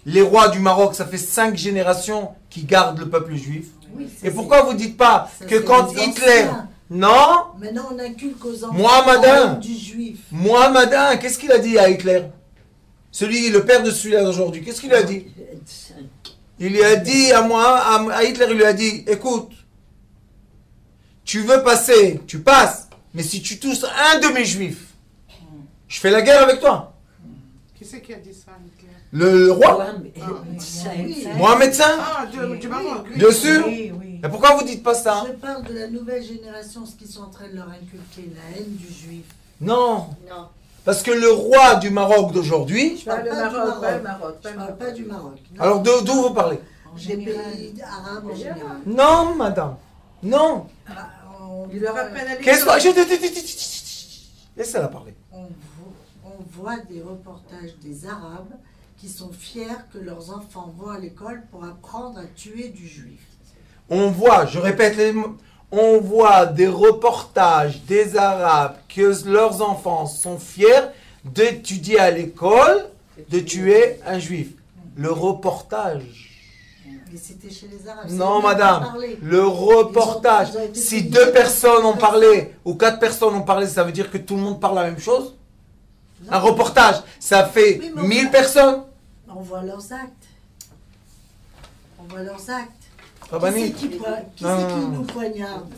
les rois du Maroc, ça fait 5 générations qui gardent le peuple juif? Oui, ça, Et pourquoi vous ne dites pas ça, que c'est quand les Hitler... anciens. Non? Maintenant on inculque aux enfants Mohammedan. du juif. Mohammedan, qu'est-ce qu'il a dit à Hitler? Le père de celui-là d'aujourd'hui, qu'est-ce qu'il a dit? Il lui a dit à Hitler, il lui a dit, écoute, tu veux passer, tu passes, mais si tu touches un de mes juifs, je fais la guerre avec toi. Qui c'est qui a dit ça, Hitler? Le roi, Mohamed V, Ah, du Maroc. Oui. dessus. Oui, oui. Et pourquoi vous dites pas ça? Je parle de la nouvelle génération, ce qu'ils sont en train de leur inculquer, la haine du juif. Non, Non. parce que le roi du Maroc d'aujourd'hui, Je parle le pas du Maroc, pas le Maroc. Maroc, pas Je le parle Maroc. pas du Maroc. Non. alors d'où vous parlez? En Des général, pays arabes en général. Non, madame, non. Ah, Ils leur apprennent à l'école. Qu'est-ce que... Laissez-la parler. On voit des reportages des Arabes qui sont fiers que leurs enfants vont à l'école pour apprendre à tuer du juif. On voit, je répète les mots, on voit des reportages des Arabes que leurs enfants sont fiers d'étudier à l'école, de tuer un juif. Le reportage. Mais c'était chez les Arabes. Non, c'est eux qui madame, ont parlé. le reportage. Ils ont été Si payés 2 personnes ont pour parlé ou 4 personnes ont parlé, ça veut dire que tout le monde parle la même chose? Non. Un reportage, ça fait Oui, mais 1000 personnes. On voit leurs actes. On voit leurs actes. Rabbani. Qui c'est Non. qui nous poignarde?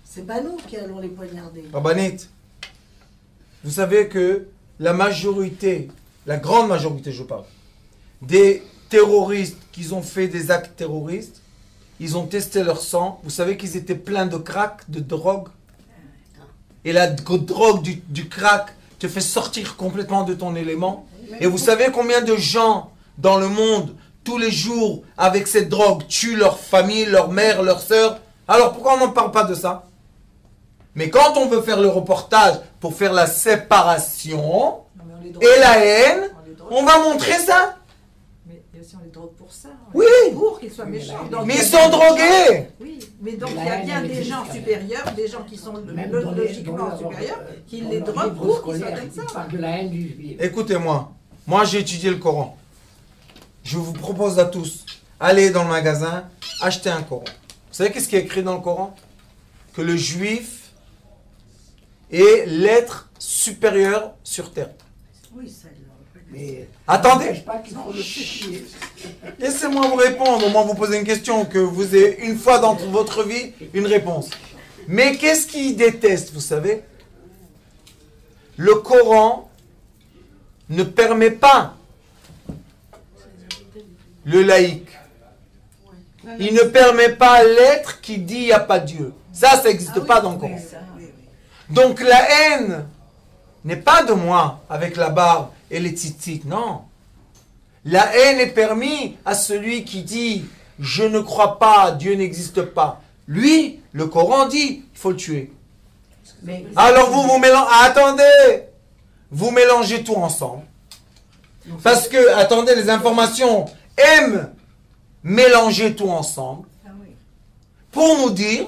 C'est pas nous qui allons les poignarder. Rabbanit, vous savez que la majorité, la grande majorité, je parle, des terroristes qui ont fait des actes terroristes, ils ont testé leur sang. Vous savez qu'ils étaient pleins de crack, de drogue. Et la drogue du crack te fait sortir complètement de ton élément. Et vous savez combien de gens dans le monde, tous les jours, avec cette drogue, tuent leur famille, leur mère, leur sœur? Alors pourquoi on n'en parle pas de ça? Mais quand on veut faire le reportage pour faire la séparation Non, mais on les drogue. et la haine, On les drogue. on va montrer ça. Mais aussi on les drogue pour ça. Oui. Pour qu'ils soient méchants. Donc, Mais il y ils a sont des drogués. gens- Oui, mais donc La il y a haine, bien elle des existe gens quand même. supérieurs, des gens qui sont Même dans les- logiquement dans leur- supérieurs, qui dans les leur droguent livre pour qu'ils soient scolaire, comme ça. ils parlent de la haine du juif. Écoutez-moi, moi j'ai étudié le Coran. Je vous propose à tous, allez dans le magasin, achetez un Coran. Vous savez qu'est-ce qui est écrit dans le Coran? Que le juif est l'être supérieur sur terre. Oui, ça leur- Mais Attendez. ça n'empêche pas qu'il faut le supplier. Laissez-moi vous répondre, au moins vous poser une question, que vous ayez une fois dans votre vie une réponse. Mais qu'est-ce qu'ils détestent, vous savez? Le Coran ne permet pas le laïc. Il ne permet pas l'être qui dit il n'y a pas Dieu. Ça n'existe pas dans le Coran. Donc la haine n'est pas de moi avec la barbe et les tzitzit, non. La haine est permise à celui qui dit « Je ne crois pas, Dieu n'existe pas ». Lui, le Coran dit « Il faut le tuer Mais ». Alors vous mélangez... Attendez. Vous mélangez tout ensemble. Parce que, attendez, les informations aiment mélanger tout ensemble Ah oui. pour nous dire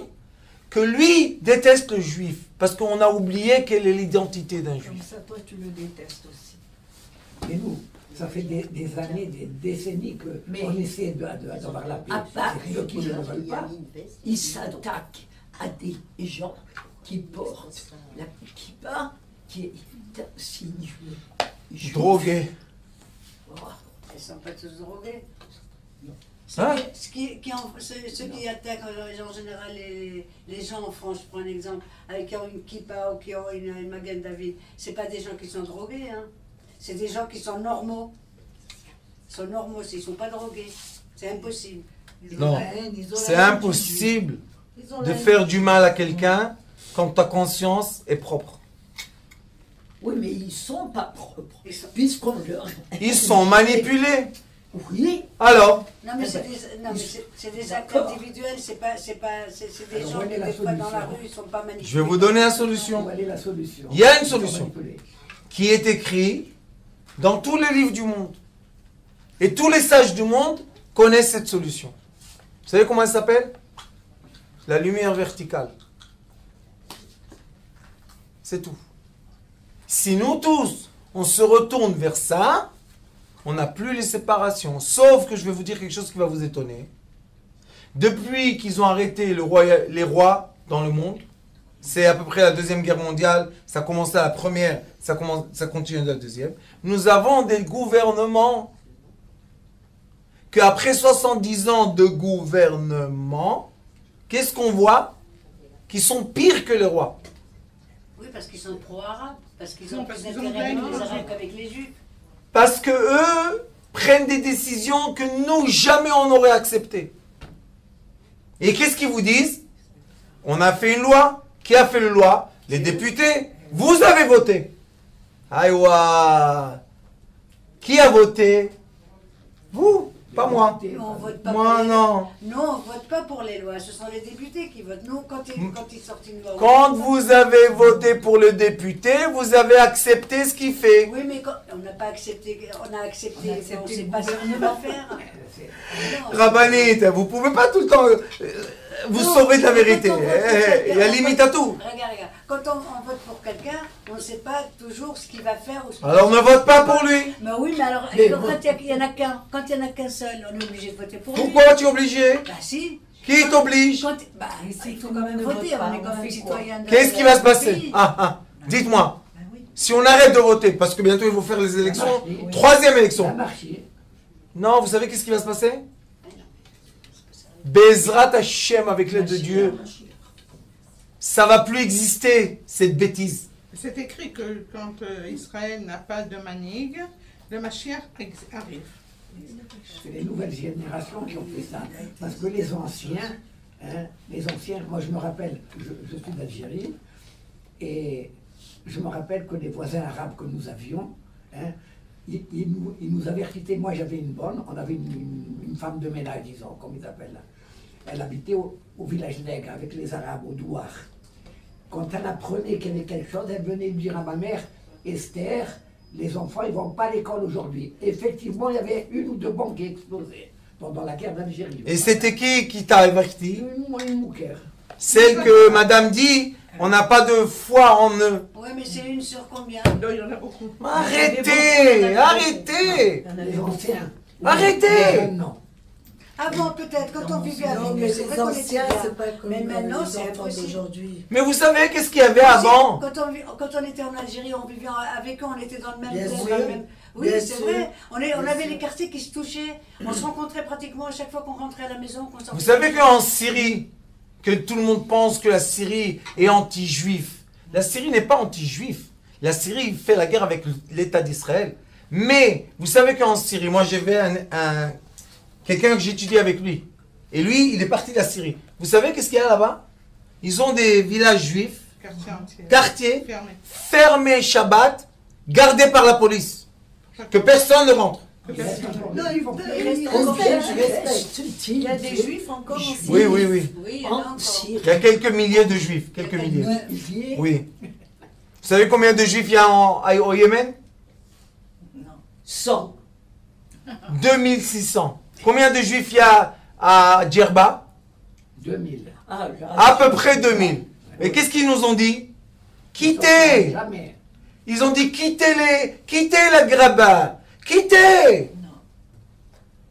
que lui déteste le juif. Parce qu'on a oublié quelle est l'identité d'un Comme juif. ça, toi, tu le détestes aussi. Et nous, ça fait des années, des décennies qu'on essaie d'avoir la paix. À part C'est eux qui ne le veulent pas. il s'attaque à des gens qui portent la kippa, qui est un signe juif. Drogué. Ils ne sont pas tous drogués. Hein? Ceux qui attaquent en général les gens en France, je prends un exemple, avec qui ont une kippa ou qui ont une Magen David, c'est pas des gens qui sont drogués, hein. C'est des gens qui sont normaux. Ils sont normaux, ils ne sont pas drogués. C'est impossible. Ils ont Non, la haine, ils ont la c'est haine du impossible juif. Ils ont de la haine faire du du mal à quelqu'un quand ta conscience est propre. Oui, mais ils sont pas propres, Ils sont- puisqu'on leur... Ils sont manipulés. Oui, Alors, Non, mais c'est des actes D'accord. individuels, c'est des Alors, gens où qui, est la des fois, dans la solution? rue, ils ne sont pas manipulés. je vais vous donner la solution Quelle est la solution? Il y a une Ils sont solution. manipulés. qui est écrite dans tous les livres du monde. Et tous les sages du monde connaissent cette solution. Vous savez comment elle s'appelle? La lumière verticale. C'est tout. Si nous tous, on se retourne vers ça, on n'a plus les séparations. Sauf que je vais vous dire quelque chose qui va vous étonner. Depuis qu'ils ont arrêté les rois dans le monde, c'est à peu près la Deuxième Guerre mondiale, ça a commencé à la première, ça continue à la deuxième. Nous avons des gouvernements qu'après 70 ans de gouvernement, qu'est-ce qu'on voit? Qui sont pires que les rois. Oui, parce qu'ils sont pro-arabes, parce qu'ils Non, ont parce plus qu'ils ont d'intérêt avec gagné. les Arabes qu'avec les Juifs. Parce que eux prennent des décisions que nous, jamais on n'aurait acceptées. Et qu'est-ce qu'ils vous disent? On a fait une loi. Qui a fait la loi? Les députés. Vous avez voté. Aïwa. Qui a voté? Vous. Pas moi. Nous, on vote pas Moi, pour les non. lois. Nous, on vote pas pour les lois. Ce sont les députés qui votent. Nous, quand ils sortent une loi... Quand vous avez voté pour le député, vous avez accepté ce qu'il fait. Oui, mais on n'a pas accepté... On a accepté... On a accepté On ne sait le pas ce qu'on va gouvernement. faire. Non. Rabbanit, vous pouvez pas tout le temps vous Non, sauver de la quand vérité. on vote pour quelqu'un, Il y a on limite vote- à tout. Regarde. Quand on vote pour quelqu'un, on ne sait pas toujours ce qu'il va faire. Ou ce qu'il Alors va ne faire. vote pas pour lui. Mais oui, mais alors, Mais quand bon. il y en a qu'un, quand il y en a qu'un seul, on est obligé de voter pour lui. Pourquoi tu es obligé? Bah si. Qui t'oblige? Bah, Mais si il faut tout quand le même monde ne voter, vote pas, on est on quand même fait citoyen de Qu'est-ce qui va se passer? pays. Dites-moi. Bah oui. Si on arrête de voter, parce que bientôt ils vont faire les élections, Oui. troisième Ça a élection. marché. Non, vous savez qu'est-ce qui va se passer? Bezrat Hashem, avec l'aide de Dieu, ça va plus exister, cette bêtise. C'est écrit que quand Israël n'a pas de manhig, le Mashiach arrive. C'est les nouvelles générations qui ont fait ça. Parce que les anciens, moi je me rappelle, je suis d'Algérie, et je me rappelle que les voisins arabes que nous avions, ils nous avertissaient. Moi j'avais une bonne, on avait une femme de ménage, disons, comme ils appellent là. Elle habitait au village nègre avec les Arabes, au Douar. Quand elle apprenait qu'il y avait quelque chose, elle venait dire à ma mère, Esther, les enfants, ils ne vont pas à l'école aujourd'hui. Effectivement, il y avait une ou deux bombes qui explosaient pendant la guerre d'Algérie. Et c'était qui t'a averti? Une mouquère. Celle que madame dit, on n'a pas de foi en eux. Oui, mais c'est une sur combien? Non, il y en a beaucoup. Arrêtez, arrêtez, Les anciens. arrêtez. Les jeunes, non. Avant, peut-être, quand on vivait Non, avec mais eux, c'est les vrai qu'on était anciens, bien. c'est pas comme Mais maintenant, les c'est enfants impossible. d'aujourd'hui. Mais vous savez qu'est-ce qu'il y avait avant? Quand on était en Algérie, on vivait avec eux, on était dans le même Bien thème, sûr. dans le même... Oui, Bien c'est sûr. vrai. On Bien avait sûr. les quartiers qui se touchaient. On se rencontrait pratiquement à chaque fois qu'on rentrait à la maison. Qu'on sortait. Vous savez qu'en Syrie, que tout le monde pense que la Syrie est anti-juif. La Syrie n'est pas anti-juif. La Syrie fait la guerre avec l'État d'Israël. Mais vous savez qu'en Syrie, moi j'avais quelqu'un que j'étudiais avec lui. Et lui, il est parti de la Syrie. Vous savez qu'est-ce qu'il y a là-bas? Ils ont des villages juifs, Quartier entier. quartiers, Fermé. fermés Shabbat, gardés par la police. Que personne ne rentre. Non, ils Il respectent. y a des juifs encore en Syrie. Oui, oui, oui. Oui, il y en a En encore. Syrie. Il y a quelques milliers de juifs. Quelques milliers. Ici, Oui. Vous savez combien de juifs il y a au Yémen? 100. 2600. Combien de juifs il y a à Djerba? 2000. Ah, À peu près 2000. Et qu'est-ce qu'ils nous ont dit? Quittez! Jamais. Ils ont dit quittez-les! Quittez la Graba! Quittez!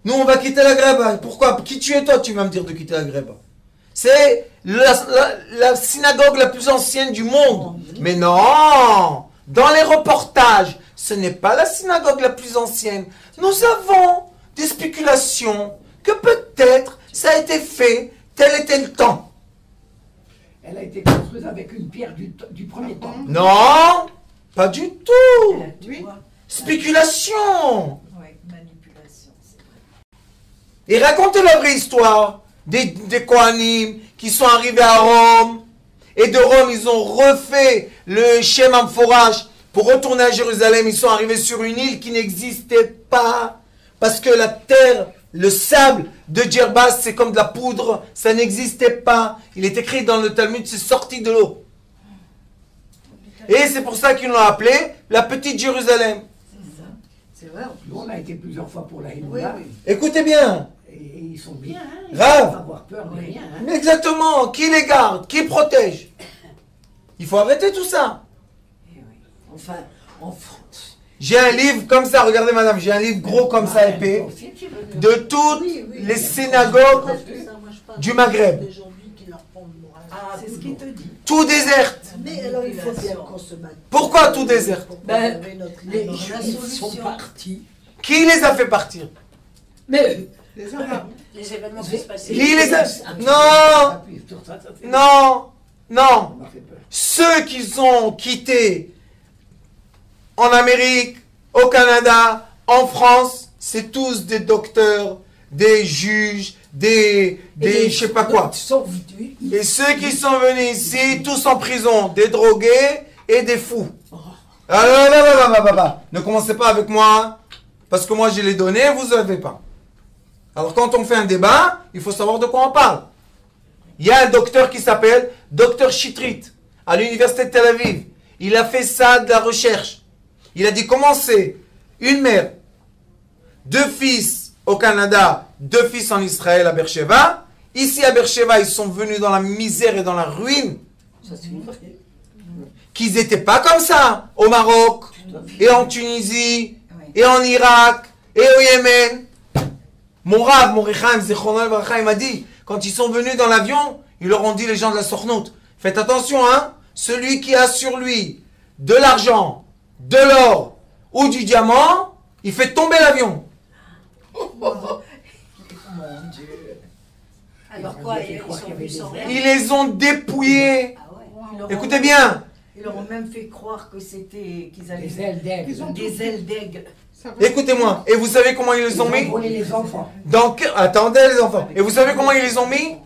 Nous, on va quitter la Graba. Pourquoi? Qui tu es toi, tu vas me dire de quitter la Graba? C'est la synagogue la plus ancienne du monde. Mais non! Dans les reportages, ce n'est pas la synagogue la plus ancienne. Nous avons des spéculations que peut-être ça a été fait tel était le temps. Elle a été construite avec une pierre du premier temps. Non! Pas du tout! Oui. Spéculation! Oui, manipulation, c'est vrai. Et racontez la vraie histoire des Kohanim qui sont arrivés à Rome. Et de Rome, ils ont refait le Shem Amphorach pour retourner à Jérusalem. Ils sont arrivés sur une île qui n'existait pas. Parce que la terre, le sable de Djerba, c'est comme de la poudre. Ça n'existait pas. Il est écrit dans le Talmud, c'est sorti de l'eau. Et c'est pour ça qu'ils l'ont appelé la petite Jérusalem. C'est vrai. Nous, on a été plusieurs fois pour la Oui, Hinoula. oui. Écoutez bien. Et ils sont bien. Hein, ils Grave. ne pas avoir peur de rien. Hein. Mais exactement, qui les garde, qui protège? Il faut arrêter tout ça. Eh oui. Enfin, en France. J'ai un livre comme ça, regardez madame, j'ai un livre gros comme ça, épais, Aussi, tu veux dire. de toutes Oui, oui. les synagogues Parce que ça, moi, je parle du Maghreb. d'aujourd'hui qui leur prend le moral. Ah, c'est ce qu'il te dit. tout désert. Mais alors il faut bien qu'on se batte. Pourquoi tout désert? Pour Ben, préserver notre Les identité. juifs sont solution. partis. Qui les a fait partir? Mais Les Arabes. Les événements qui se passaient. Qui les a... Appuie Non, sur ça, ça fait- non, non. Ça m'a fait peur. Ceux qui sont quittés en Amérique, au Canada, en France, c'est tous des docteurs, des juges, des je sais pas quoi. Sont venus. Et ceux qui sont venus ici, tous en prison, des drogués et des fous. Ah, non, non, non, non, non, non, non. Ne commencez pas avec moi, parce que moi j'ai les données, vous n'avez pas. Alors quand on fait un débat, il faut savoir de quoi on parle. Il y a un docteur qui s'appelle Dr Chitrit, à l'université de Tel Aviv. Il a fait ça de la recherche. Il a dit comment c'est une mère, 2 fils au Canada, 2 fils en Israël à Beersheba. Ici à Beersheba, ils sont venus dans la misère et dans la ruine. Ça, c'est vrai. Qu'ils n'étaient pas comme ça au Maroc, et en Tunisie, et en Irak, et au Yémen. Mon Rav, Morichaim, Zechrono Livracha, il m'a dit, quand ils sont venus dans l'avion, ils leur ont dit, les gens de la Sornout, faites attention, hein, celui qui a sur lui de l'argent, de l'or ou du diamant, il fait tomber l'avion. Mon Dieu. Alors quoi, ils sont venus sans rien. Ils les ont dépouillés. Ah ouais. Ils leur ont- Écoutez bien. Ils leur ont même fait croire que c'était qu'ils allaient Les ailes d'aigle. Ils ont des ailes d'aigle. Ça va. Écoutez-moi. Et vous savez comment ils les Ils ont ont mis? volé les enfants. Attendez les enfants. Et vous savez comment ils les ont mis?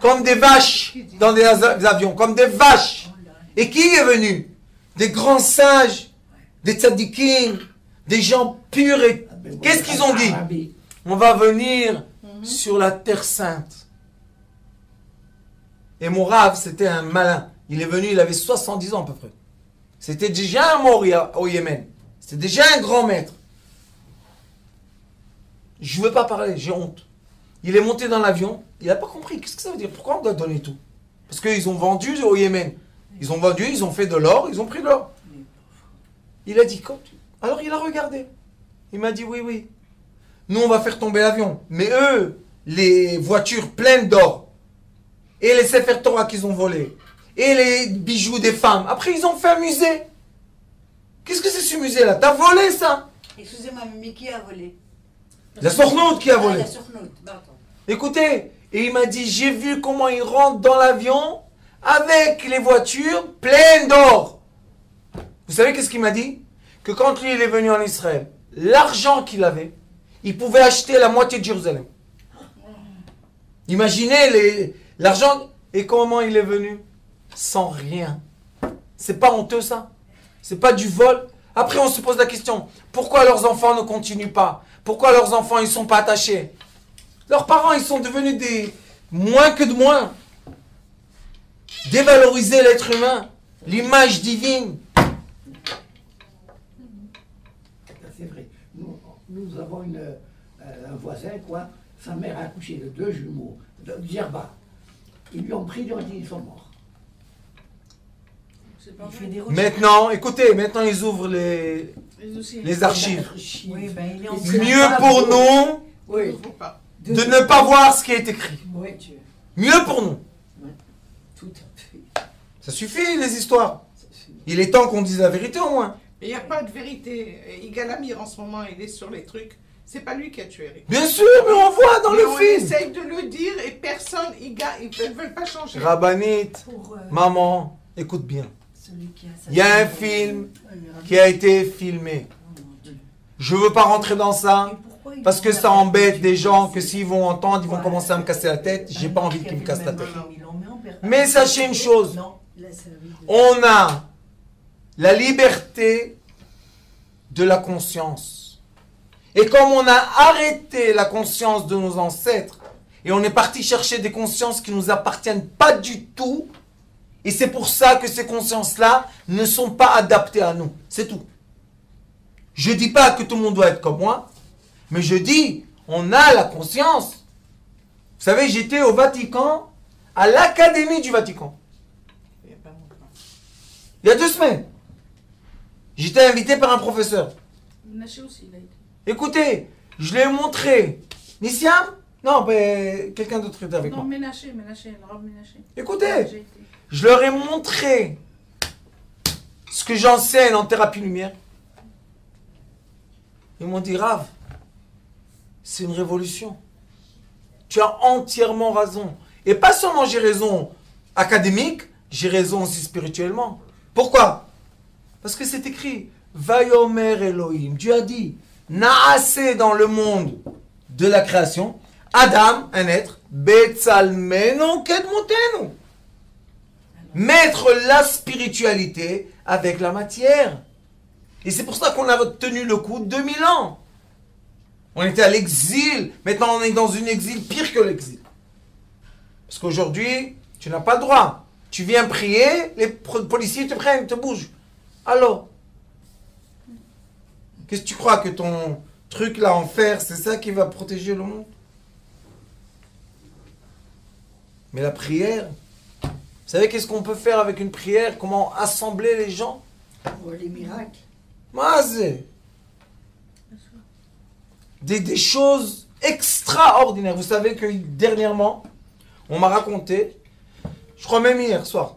Comme des vaches dans des avions. Comme des vaches. Et qui est venu? Des grands sages, des tzadikim, des gens purs et... Qu'est-ce qu'ils ont dit? Arabi. On va venir sur la terre sainte. Et mon Rav, c'était un malin. Il est venu, il avait 70 ans à peu près. C'était déjà un mort au Yémen. C'était déjà un grand maître. Je ne veux pas parler, j'ai honte. Il est monté dans l'avion, il n'a pas compris. Qu'est-ce que ça veut dire? Pourquoi on doit donner tout? Parce qu'ils ont vendu au Yémen. Ils ont vendu, ils ont fait de l'or, ils ont pris de l'or. Il a dit, alors il a regardé. Il m'a dit, oui, oui. Nous, on va faire tomber l'avion. Mais eux, les voitures pleines d'or, et les Sefer Torah qu'ils ont volés, et les bijoux des femmes, après, ils ont fait un musée. Qu'est-ce que c'est ce musée-là? T'as volé ça? Excusez-moi, mais qui a volé? La Sornout qui a Ah, volé. la Sornout, pardon. Écoutez, et il m'a dit, j'ai vu comment ils rentrent dans l'avion avec les voitures pleines d'or. Vous savez qu'est-ce qu'il m'a dit? Que quand lui, il est venu en Israël, l'argent qu'il avait, il pouvait acheter la moitié de Jérusalem. Imaginez l'argent. Et comment il est venu? Sans rien. C'est pas honteux ça? C'est pas du vol? Après, on se pose la question, pourquoi leurs enfants ne continuent pas? Pourquoi leurs enfants, ils sont pas attachés? Leurs parents, ils sont devenus des moins que de moins. Dévaloriser l'être humain, l'image divine. C'est vrai. Nous avons un voisin, quoi. Sa mère a accouché de 2 jumeaux, de Djerba. Ils lui ont pris, ils ont dit ils sont morts. C'est pas Il fait vrai. des recherches. Maintenant, écoutez, maintenant ils ouvrent les archives. Oui, ben il est en Mieux pour nous Oui. Faut pas. de ne pas voir ce qui est écrit. Oui, Dieu. Mieux pour nous. Tout à fait. Ça suffit les histoires. Il est temps qu'on dise la vérité au moins. Il n'y a pas de vérité. Yigal Amir, en ce moment, il est sur les trucs. C'est pas lui qui a tué Eric. Bien sûr, mais on voit dans Mais le on film. essaye de le dire et personne, ils ne veulent pas changer. Rabbanit, Pour maman, écoute bien. celui qui a Il y a un film qui a été filmé. Je veux pas rentrer dans ça. Parce que ça embête des gens que s'ils vont entendre, ils vont commencer à me casser la tête. J'ai pas envie qu'ils me cassent la tête. Mais sachez une chose. Non. On a la liberté de la conscience. Et comme on a arrêté la conscience de nos ancêtres, et on est parti chercher des consciences qui ne nous appartiennent pas du tout, et c'est pour ça que ces consciences-là ne sont pas adaptées à nous. C'est tout. Je ne dis pas que tout le monde doit être comme moi, mais je dis, on a la conscience. Vous savez, j'étais au Vatican, à l'Académie du Vatican. Il y a pas longtemps. Il y a 2 semaines. J'étais invité par un professeur. Naché aussi, il a été. Écoutez, je l'ai montré. Nissiam? Non, ben, quelqu'un d'autre était avec Non, moi. Ménaché, le robe Ménaché. Écoutez, J'ai été. je leur ai montré ce que j'enseigne en thérapie lumière. Ils m'ont dit, Rav, c'est une révolution. Tu as entièrement raison. Et pas seulement j'ai raison académique, j'ai raison aussi spirituellement. Pourquoi? Parce que c'est écrit, Vayomer Elohim. Dieu a dit, Naasé dans le monde de la création, Adam, un être, Betzalmenu Kedmotenu. Mettre la spiritualité avec la matière. Et c'est pour ça qu'on a tenu le coup 2000 ans. On était à l'exil. Maintenant, on est dans une exil pire que l'exil. Parce qu'aujourd'hui, tu n'as pas le droit. Tu viens prier, les policiers te prennent, te bougent. Alors, qu'est-ce que tu crois que ton truc là en fer, c'est ça qui va protéger le monde? Mais la prière, vous savez qu'est-ce qu'on peut faire avec une prière? Comment assembler les gens? Pour les miracles. Mazé. Des choses extraordinaires. Vous savez que dernièrement, on m'a raconté, je crois même hier soir,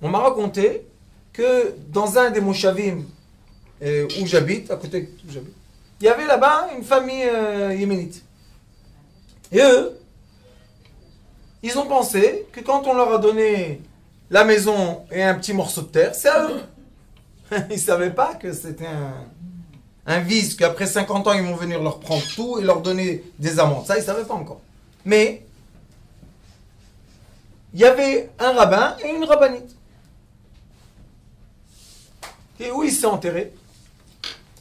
on m'a raconté que dans un des moshavim où j'habite, à côté où j'habite, il y avait là-bas une famille yéménite. Et eux, ils ont pensé que quand on leur a donné la maison et un petit morceau de terre, c'est à eux. Ils ne savaient pas que c'était un vice, qu'après 50 ans, ils vont venir leur prendre tout et leur donner des amendes. Ça, ils ne savaient pas encore. Mais, il y avait un rabbin et une rabbinite. Et où il s'est enterré?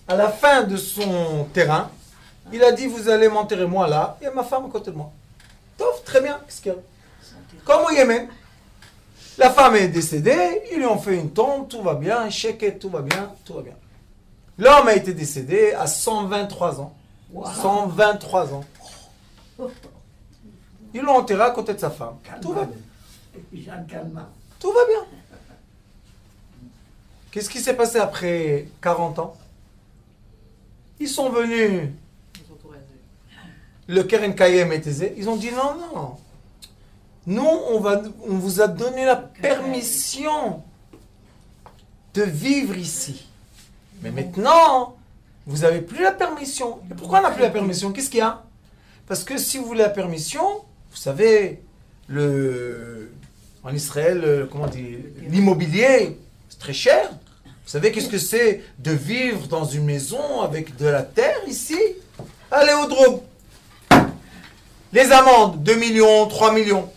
À la fin de son terrain, il a dit, vous allez m'enterrer moi là, et ma femme à côté de moi. Tof, très bien, qu'est-ce qu'il y a? Comme au Yémen. La femme est décédée, ils lui ont fait une tombe, tout va bien, chèque, tout va bien, tout va bien. L'homme a été décédé à 123 ans. Wow. 123 ans. Ils l'ont enterré à côté de sa femme. Tout va bien. Tout va bien. Qu'est-ce qui s'est passé après 40 ans? Ils sont venus. Le Keren Kayem et Tézé, ils ont dit non, non. Nous, on vous a donné la permission de vivre ici. Mais maintenant, vous n'avez plus la permission. Et pourquoi on n'a plus la permission? Qu'est-ce qu'il y a? Parce que si vous voulez la permission, vous savez, en Israël, comment dire, l'immobilier, c'est très cher. Vous savez qu'est-ce que c'est de vivre dans une maison avec de la terre ici? Allez au Drôme. Les amendes, 2 millions, 3 millions.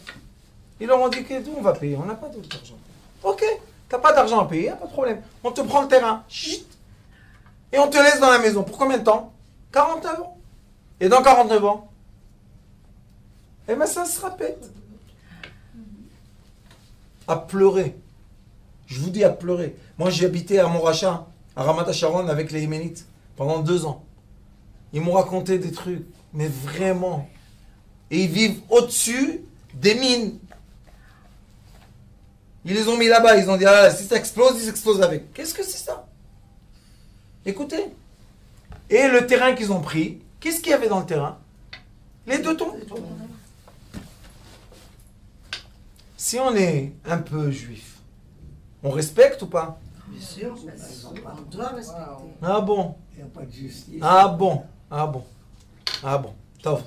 Ils leur ont dit que d'où on va payer? On n'a pas d'argent. Ok, t'as pas d'argent à payer, pas de problème. On te prend le terrain. Chut. Et on te laisse dans la maison. Pour combien de temps? 49 ans. Et dans 49 ans, eh bien ça se répète. À pleurer. Je vous dis à pleurer. Moi j'ai habité à Moracha, à Ramat Sharon avec les Yéménites, pendant 2 ans. Ils m'ont raconté des trucs, mais vraiment. Et ils vivent au-dessus des mines. Ils les ont mis là-bas, ils ont dit, ah, si ça explose, ils explosent avec. Qu'est-ce que c'est ça? Écoutez. Et le terrain qu'ils ont pris, qu'est-ce qu'il y avait dans le terrain? Les 2 tombes. Si on est un peu juif, on respecte ou pas? Bien sûr, on doit respecter. Ah bon? Il n'y a pas de justice. Ah bon? Ah bon? Ah bon? Top.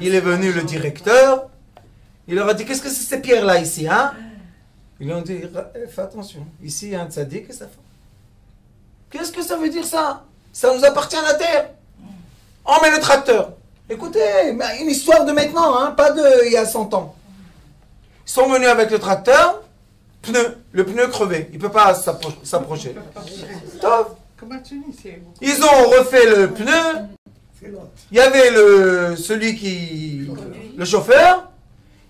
Il est venu, le directeur, il leur a dit, qu'est-ce que c'est ces pierres-là ici, hein? Ils lui ont dit, fais attention, ici il y a un tzaddik et sa femme. Qu'est-ce que ça veut dire ça? Ça nous appartient à la terre. On met le tracteur. Écoutez, une histoire de maintenant, hein, pas de il y a 100 ans. Ils sont venus avec le tracteur, le pneu crevé, il ne peut pas s'approcher. Top. Ils ont refait le pneu. Il y avait le chauffeur,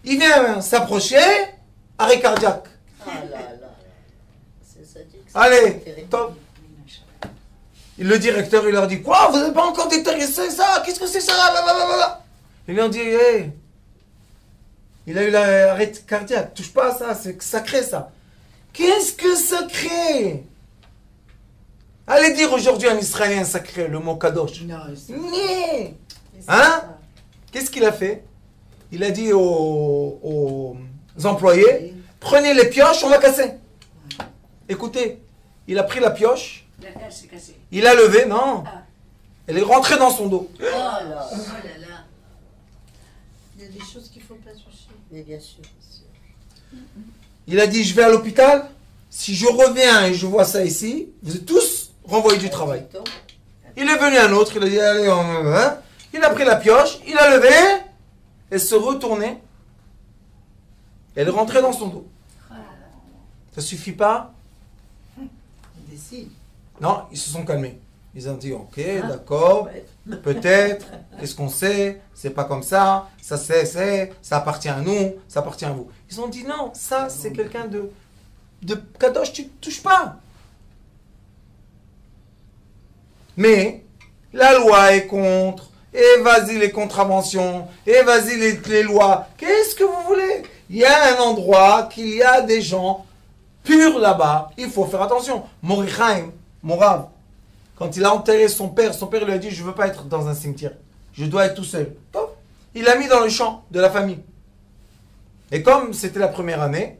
il vient s'approcher, arrêt cardiaque. Ah là là. C'est sadique. Allez, top. Le directeur, il leur dit, quoi, vous n'avez pas encore déterré ça? Qu'est-ce que c'est ça? Ils lui ont dit, hey, il a eu l'arrêt cardiaque, touche pas à ça, c'est sacré ça. Qu'est-ce que sacré? Allez dire aujourd'hui en israélien sacré, le mot kadosh. Non, Né. Hein? Qu'est-ce qu'il a fait? Il a dit aux employés, prenez les pioches, on va casser. Écoutez, il a pris la pioche, Elle s'est cassée. il a levé, non. Ah. Elle est rentrée dans son dos. Oh là là. il y a des choses qu'il ne faut pas toucher. Mais bien sûr. Il a dit, je vais à l'hôpital, si je reviens et je vois ça ici, vous êtes tous renvoyés du travail. Il est venu un autre, il a dit, allez, il a pris la pioche, il a levé, elle se retournait, elle est rentrée dans son dos. Ça suffit pas? On décide. Non, ils se sont calmés. Ils ont dit, ok, d'accord, peut-être, qu'est-ce qu'on sait, c'est pas comme ça, ça ça appartient à nous, ça appartient à vous. Ils ont dit, non, ça c'est quelqu'un de kadosh, tu ne touches pas. Mais la loi est contre, et vas-y les contraventions, et vas-y les lois. Qu'est-ce que vous voulez? Il y a un endroit qu'il y a des gens purs là-bas, il faut faire attention. Morichaim, mon Rav, quand il a enterré son père lui a dit, je ne veux pas être dans un cimetière, je dois être tout seul. Top. Il l'a mis dans le champ de la famille. Et comme c'était la première année,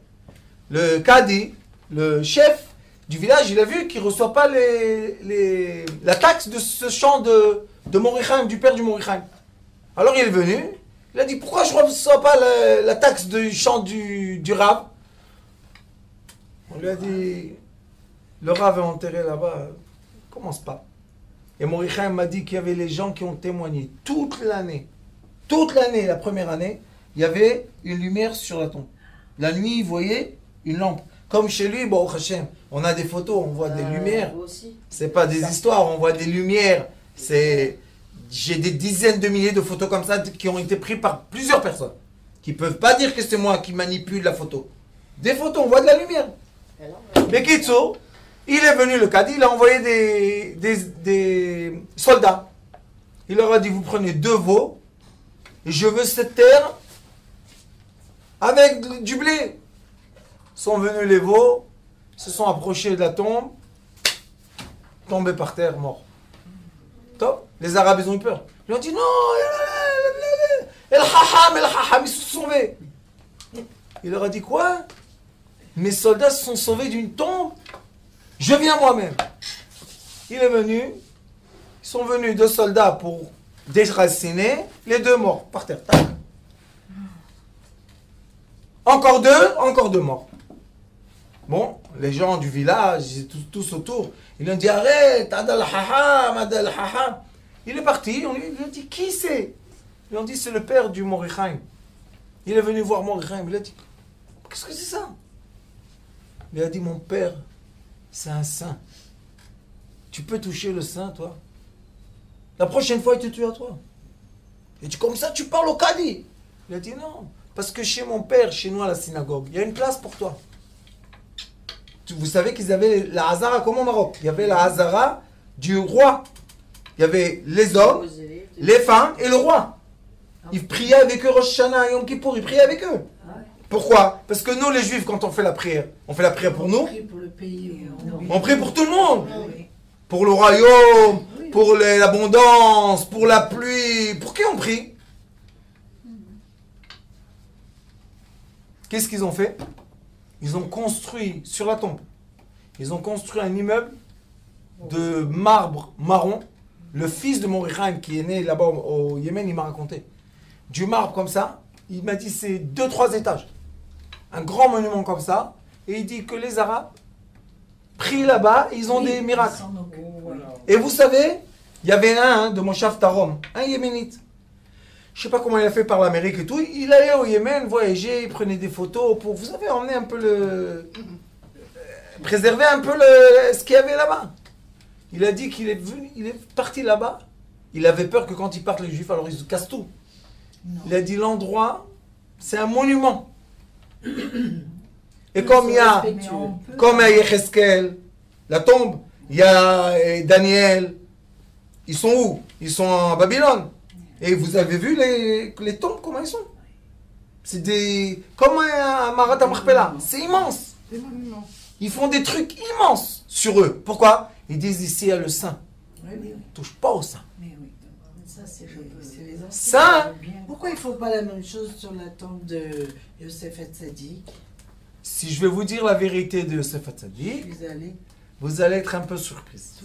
le Kadi, le chef du village, il a vu qu'il ne reçoit pas la taxe de ce champ de Morichaim, du père du Morichaim. Alors il est venu, il a dit, pourquoi je ne reçois pas la taxe du champ du Rav? On lui a dit, le Rav est enterré là-bas, commence pas. Et Morichaim m'a dit qu'il y avait les gens qui ont témoigné toute l'année, la première année, il y avait une lumière sur la tombe. La nuit, vous voyez, une lampe. Comme chez lui, bon, Hachem, on a des photos, on voit des lumières. C'est pas des histoires, on voit des lumières. J'ai des dizaines de milliers de photos comme ça qui ont été prises par plusieurs personnes. Qui ne peuvent pas dire que c'est moi qui manipule la photo. Des photos, on voit de la lumière. Mais Kitso, il est venu, le Kadi, il a envoyé des soldats. Il leur a dit, vous prenez 2 veaux, et je veux cette terre avec du blé. Sont venus les veaux, se sont approchés de la tombe, tombés par terre, morts. Top. Les Arabes, ils ont eu peur. Ils ont dit, non, El Haham, ils se sont sauvés. Il leur a dit, quoi? Mes soldats se sont sauvés d'une tombe? Je viens moi-même. Il est venu, ils sont venus 2 soldats pour déraciner, les 2 morts, par terre. Tac. Encore 2 morts. Bon, les gens du village, tous autour, ils lui ont dit, arrête, Adal Haham, Adal Haham. Il est parti, on lui a dit, qui c'est? Ils lui ont dit, c'est le père du Morichaim. Il est venu voir Morichaim, il a dit, qu'est-ce que c'est ça? Il a dit, mon père, c'est un saint. Tu peux toucher le saint, toi? La prochaine fois, il te tue à toi. Et tu, comme ça, tu parles au Kadi. Il a dit, non, parce que chez mon père, chez nous à la synagogue, il y a une place pour toi. Vous savez qu'ils avaient la Hazara comme au Maroc. Il y avait la Hazara du roi. Il y avait les hommes, les femmes et le roi. Ils priaient avec eux Rosh Hashanah et Yom Kippour, ils priaient avec eux. Pourquoi? Parce que nous, les Juifs, quand on fait la prière pour nous. On prie pour le pays. On prie pour tout le monde. Pour le royaume, pour l'abondance, pour la pluie. Pour qui on prie? Qu'est-ce qu'ils ont fait? Ils ont construit sur la tombe. Ils ont construit un immeuble de marbre marron. Le fils de Morichaim, qui est né là-bas au Yémen, il m'a raconté. Du marbre comme ça, il m'a dit c'est 2-3 étages. Un grand monument comme ça. Et il dit que les Arabes prient là-bas, ils ont des miracles. Et vous savez, il y avait un de Moshav Tarom, un Yéménite. Je ne sais pas comment il a fait par l'Amérique et tout. Il allait au Yémen, voyager, il prenait des photos pour, vous savez, emmener un peu préserver un peu ce qu'il y avait là-bas. Il a dit qu'il est venu, il est parti là-bas. Il avait peur que quand ils partent les Juifs, alors ils se cassent tout. Non. Il a dit l'endroit, c'est un monument. Et comme il y a Yecheskel, la tombe, il y a Daniel, ils sont où? Ils sont en Babylone. Et vous avez vu les tombes, comment ils sont? C'est des... comme un Marat Marpella. C'est immense. Ils font des trucs immenses sur eux. Pourquoi? Ils disent ici, il y a le saint. Touche pas au saint. Ça, c'est les anciens. Ça, pourquoi il ne faut pas la même chose sur la tombe de Yosef Hatzadik? Si je vais vous dire la vérité de Yosef Hatzadik, vous allez être un peu surprise.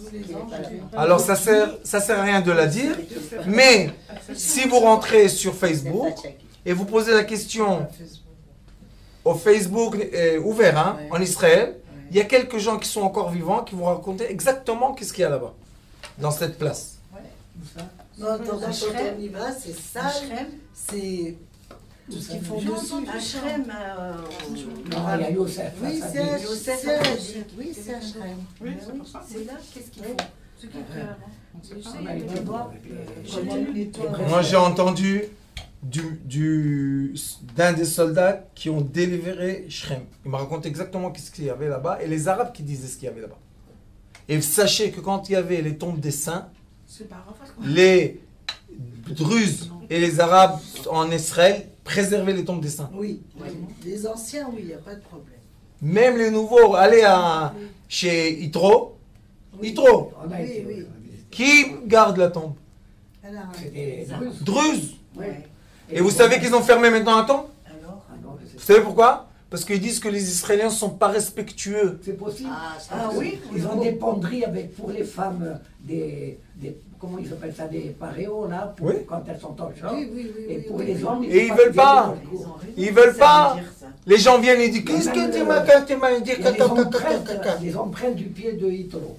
Alors ça sert à rien de la dire, mais si vous rentrez sur Facebook et vous posez la question au Facebook ouvert hein, en Israël, il y a quelques gens qui sont encore vivants qui vont raconter exactement qu'est-ce qu'il y a là-bas, dans cette place. Non, quand on y va, c'est sale, c'est tout ce qu'ils font dessus. Hachem. Non, il y a Yosef. Oui, c'est Yosef. Oui, c'est Hachem. C'est là, qu'est-ce qu'ils font? C'est qui qui a On a été voir Moi, j'ai entendu d'un des soldats qui ont délivré Shrem. Il m'a raconté exactement ce qu'il y avait là-bas et les Arabes qui disaient ce qu'il y avait là-bas. Et sachez que quand il y avait les tombes des saints, C'est pas grave. les Druzes et les Arabes en Israël préservaient les tombes des saints. Oui, les anciens, oui, il n'y a pas de problème. Même les nouveaux, allez chez Yitro. Yitro, On a été. Oui. qui garde la tombe? Elle a C'est des Russes. Druzes. Ouais. Et vous savez qu'ils ont fermé maintenant la tombe? Alors, Ah non, Vous savez pourquoi? Parce qu'ils disent que les Israéliens ne sont pas respectueux. c'est possible. Ah, oui. Ils ont des penderies avec, pour les femmes, comment ils appellent ça, des paréos, là, pour, Oui. quand elles sont en chambre. Oui. Et pour oui. les hommes, Et ils veulent pas. Ils veulent pas. Les gens viennent et disent qu'est-ce que tu m'as fait? Tu m'as dit Et les hommes prennent du pied de Hitro.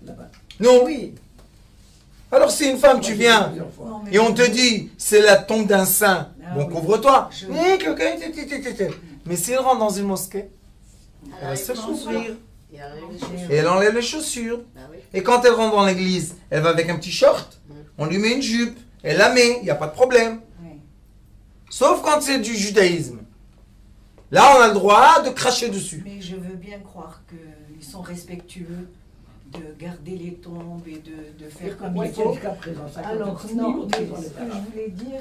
Là-bas. Non. Oui. Alors si une femme, tu viens Plusieurs fois. non, mais et on te dit c'est la tombe d'un saint, Ah bon oui. couvre-toi. Je- Mais s'il rentre dans une mosquée, elle va se couvrir. Il y a rien. Et elle enlève les chaussures. Bah oui. Et quand elle rentre dans l'église, elle va avec un petit short, on lui met une jupe, elle la met, il n'y a pas de problème. Oui. Sauf quand c'est du judaïsme. Là, on a le droit de cracher dessus. Mais je veux bien croire qu'ils sont respectueux de garder les tombes et de faire comme Moi, il faut. jusqu'à présent, ça Alors continue, non, on mais est dans les ce que Arabes. je voulais dire,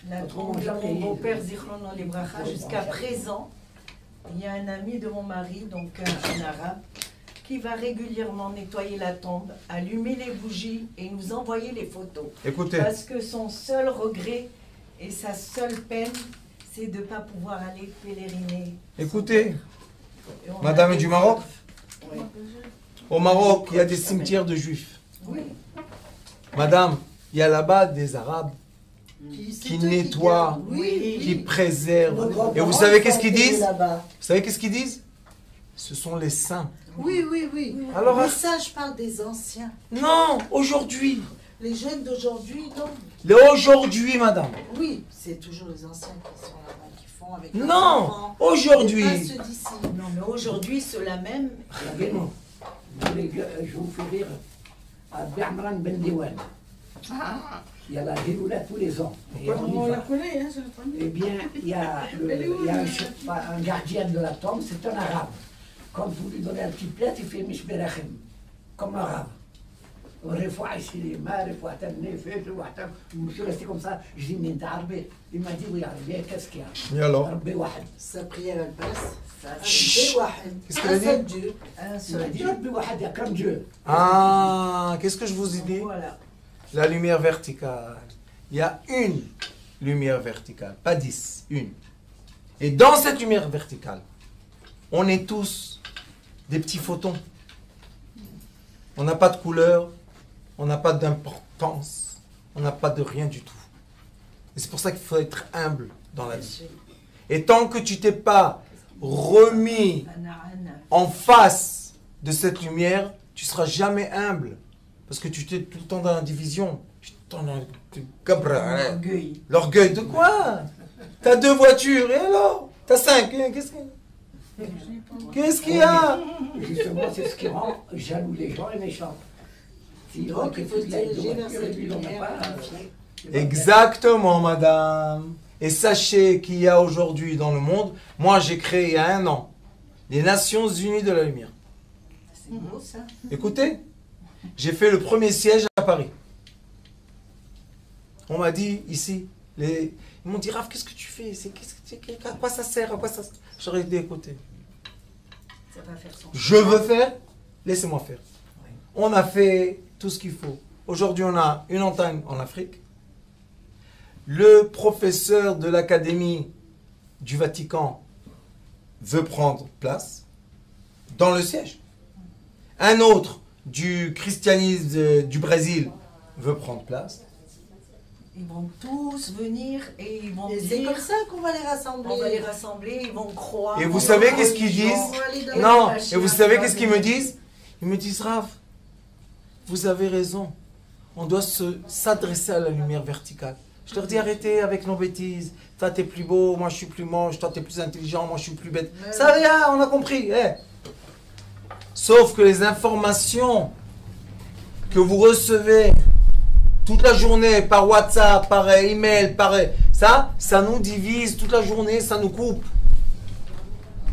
la Autrement, tombe de jamais. mon beau-père Zichrono Libracha, jusqu'à présent, il y a un ami de mon mari, donc un arabe, qui va régulièrement nettoyer la tombe, allumer les bougies et nous envoyer les photos. Écoutez, Parce que son seul regret et sa seule peine, c'est de ne pas pouvoir aller pèleriner. écoutez, Et on Madame a est du des Maroc? preuves. Oui. au Maroc, il y a des cimetières de juifs. Oui. Madame, il y a là-bas des Arabes C'est qui eux nettoient, gardent. Oui, qui oui. préservent. Nos Et grands-parents vous savez qu'est-ce sont qu'ils allés disent? là-bas. Vous savez qu'est-ce qu'ils disent? Ce sont les saints. Oui. Alors, Mais ça, je parle des anciens. non, aujourd'hui. Les jeunes d'aujourd'hui, non. Aujourd'hui, madame. Oui, c'est toujours les anciens qui sont là-bas, qui font avec leurs Non, enfants. aujourd'hui. Et pas ceux d'ici. Non, mais aujourd'hui, ceux-là même, Vraiment. Je vous fais rire. À Bermran Ben Diwan, Ah, il y a la Géloula tous les ans. Et on y On la va. connaît, hein, c'est notre ami. Eh bien, il y a, un gardien de la tombe, c'est un arabe. Quand vous lui donnez un petit plat, il fait Mishberachem, comme un arabe. Je me suis resté comme ça, je dis, mais t'es arabe? Il m'a dit, oui, arabe, qu'est-ce qu'il y a? Et alors? Arabe Wahed. Sa prière, elle passe. ça, Chut. Qu'est-ce qu'elle a Un dit? seul Dieu. un Il m'a seul dit, Dieu. Arabe Wahed, il y a comme Dieu. Ah, qu'est-ce que je vous ai dit? Voilà. La lumière verticale. Il y a une lumière verticale, pas 10, une. Et dans cette lumière verticale, on est tous des petits photons. On n'a pas de couleur, on n'a pas d'importance, on n'a pas de rien du tout. Et c'est pour ça qu'il faut être humble dans la vie. Et tant que tu t'es pas remis en face de cette lumière, tu seras jamais humble. Parce que tu t'es tout le temps dans la division. Orgueil. L'orgueil de quoi? T'as 2 voitures, et alors? T'as 5, qu'est-ce qu'il y a? Justement, c'est ce qui rend jaloux les gens et méchants. S'ils Donc, rentrent il faut se toute la diriger vers voiture et cette puis ils n'en ont lumière. pas, Exactement, madame. Et sachez qu'il y a aujourd'hui dans le monde, moi j'ai créé il y a 1 an, les Nations Unies de la Lumière. C'est beau ça. Écoutez, j'ai fait le premier siège à Paris. On m'a dit ici, ils m'ont dit, Raph, qu'est-ce que tu fais? À quoi ça sert? À quoi ça sert? J'aurais dit, écoutez, Ça va faire son je veux faire, laissez-moi faire. On a fait tout ce qu'il faut. Aujourd'hui, on a une antenne en Afrique. Le professeur de l'Académie du Vatican veut prendre place dans le siège. Un autre du christianisme du Brésil veut prendre place. Ils vont tous venir et ils vont Et c'est dire, comme ça qu'on va les rassembler. on va les rassembler, ils vont croire. Et vous en savez leur qu'est-ce qu'ils religion. disent? On va aller dans Et Non, machin, et vous savez tu qu'est-ce vois, qu'ils me disent? Ils me disent, Raph, vous avez raison. On doit s'adresser à la lumière verticale. Je leur dis, arrêtez avec nos bêtises. Toi, t'es plus beau, moi, je suis plus moche. Toi, t'es plus intelligent, moi, je suis plus bête. Ouais. Ça vient, on a compris. Eh. Sauf que les informations que vous recevez toute la journée par WhatsApp, par email, ça nous divise toute la journée, ça nous coupe.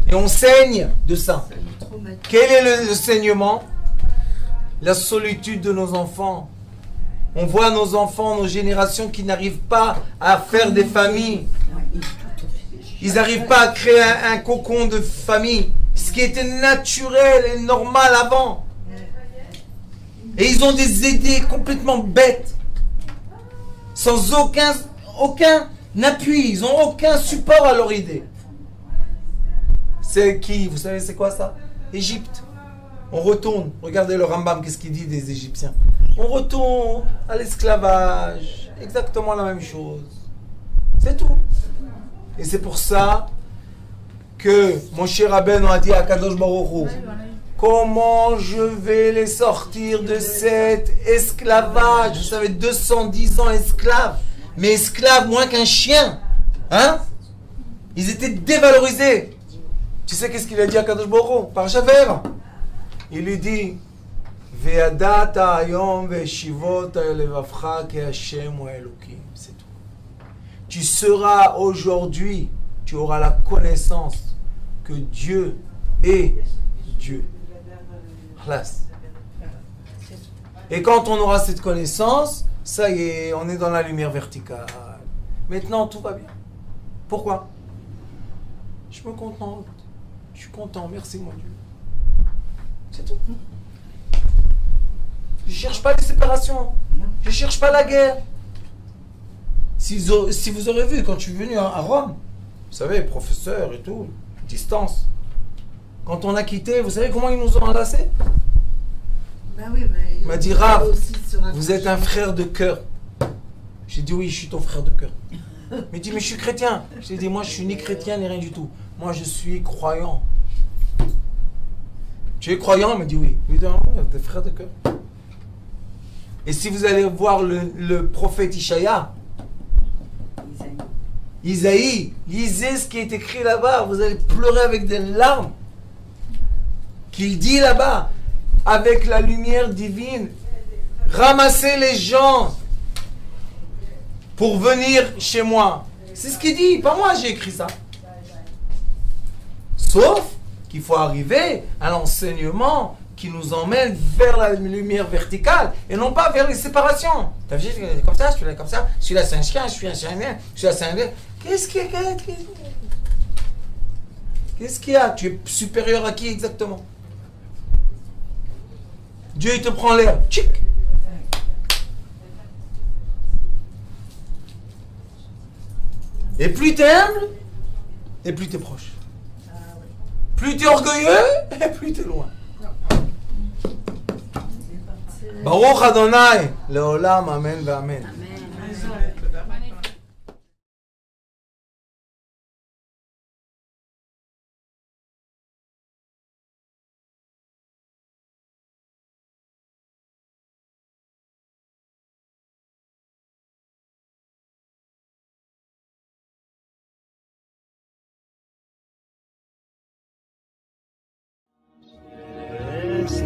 Et on saigne de ça. Quel est le saignement? La solitude de nos enfants. On voit nos enfants, nos générations qui n'arrivent pas à faire des familles. Ils n'arrivent pas à créer un cocon de famille. Ce qui était naturel et normal avant. Et ils ont des idées complètement bêtes. Sans aucun appui. Ils n'ont aucun support à leur idée. C'est qui? Vous savez c'est quoi ça? Égypte. On retourne. Regardez le Rambam, qu'est-ce qu'il dit des Égyptiens. On retourne à l'esclavage. Exactement la même chose. C'est tout. Et c'est pour ça que mon cher Rabbeinu a dit à Kadosh Baruch Hu, comment je vais les sortir de cet esclavage? Vous savez, 210 ans esclaves. Mais esclaves moins qu'un chien. Hein? Ils étaient dévalorisés. Tu sais qu'est-ce qu'il a dit à Kadosh Baruch Hu? Par Javer. Il lui dit, Ve'adata hayom ve'shivot ha'elevavcha ke Hashem wa Elokim. C'est tout. Tu seras aujourd'hui, tu auras la connaissance que Dieu est Dieu. Et quand on aura cette connaissance, ça y est, on est dans la lumière verticale. Maintenant, tout va bien. Pourquoi? Je me contente. Je suis content, merci mon Dieu. C'est tout. Je ne cherche pas les séparations. Je ne cherche pas la guerre. Si vous aurez vu, quand je suis venu à Rome, vous savez, professeur et tout, distance. Quand on a quitté, vous savez comment ils nous ont enlacés? Ben oui, Il m'a dit, Rav, vous êtes un frère de cœur. J'ai dit, oui, je suis ton frère de cœur. Il m'a dit, mais je suis chrétien. J'ai dit, moi, je suis ni chrétien ni rien du tout. Moi, je suis croyant. Tu es croyant? Il m'a dit, oui. Il m'a dit, ah, t'es frère de cœur. Et si vous allez voir le prophète Ishaïa, Isaïe, lisez ce qui est écrit là-bas, vous allez pleurer avec des larmes. Qu'il dit là-bas, avec la lumière divine, ramassez les gens pour venir chez moi. C'est ce qu'il dit, pas moi j'ai écrit ça. Sauf qu'il faut arriver à l'enseignement qui nous emmène vers la lumière verticale et non pas vers les séparations. T'as vu, je suis comme ça, je suis là comme ça, je suis là c'est un chien, je suis un chien, je suis là c'est un... Qu'est-ce qu'il y a? Tu es supérieur à qui exactement? Dieu il te prend l'air, tchic. Et plus tu es humble, et plus tu es proche. Plus tu es orgueilleux, et plus tu es loin. Baruch Adonai, Leolam, Amen, Amen. Yes,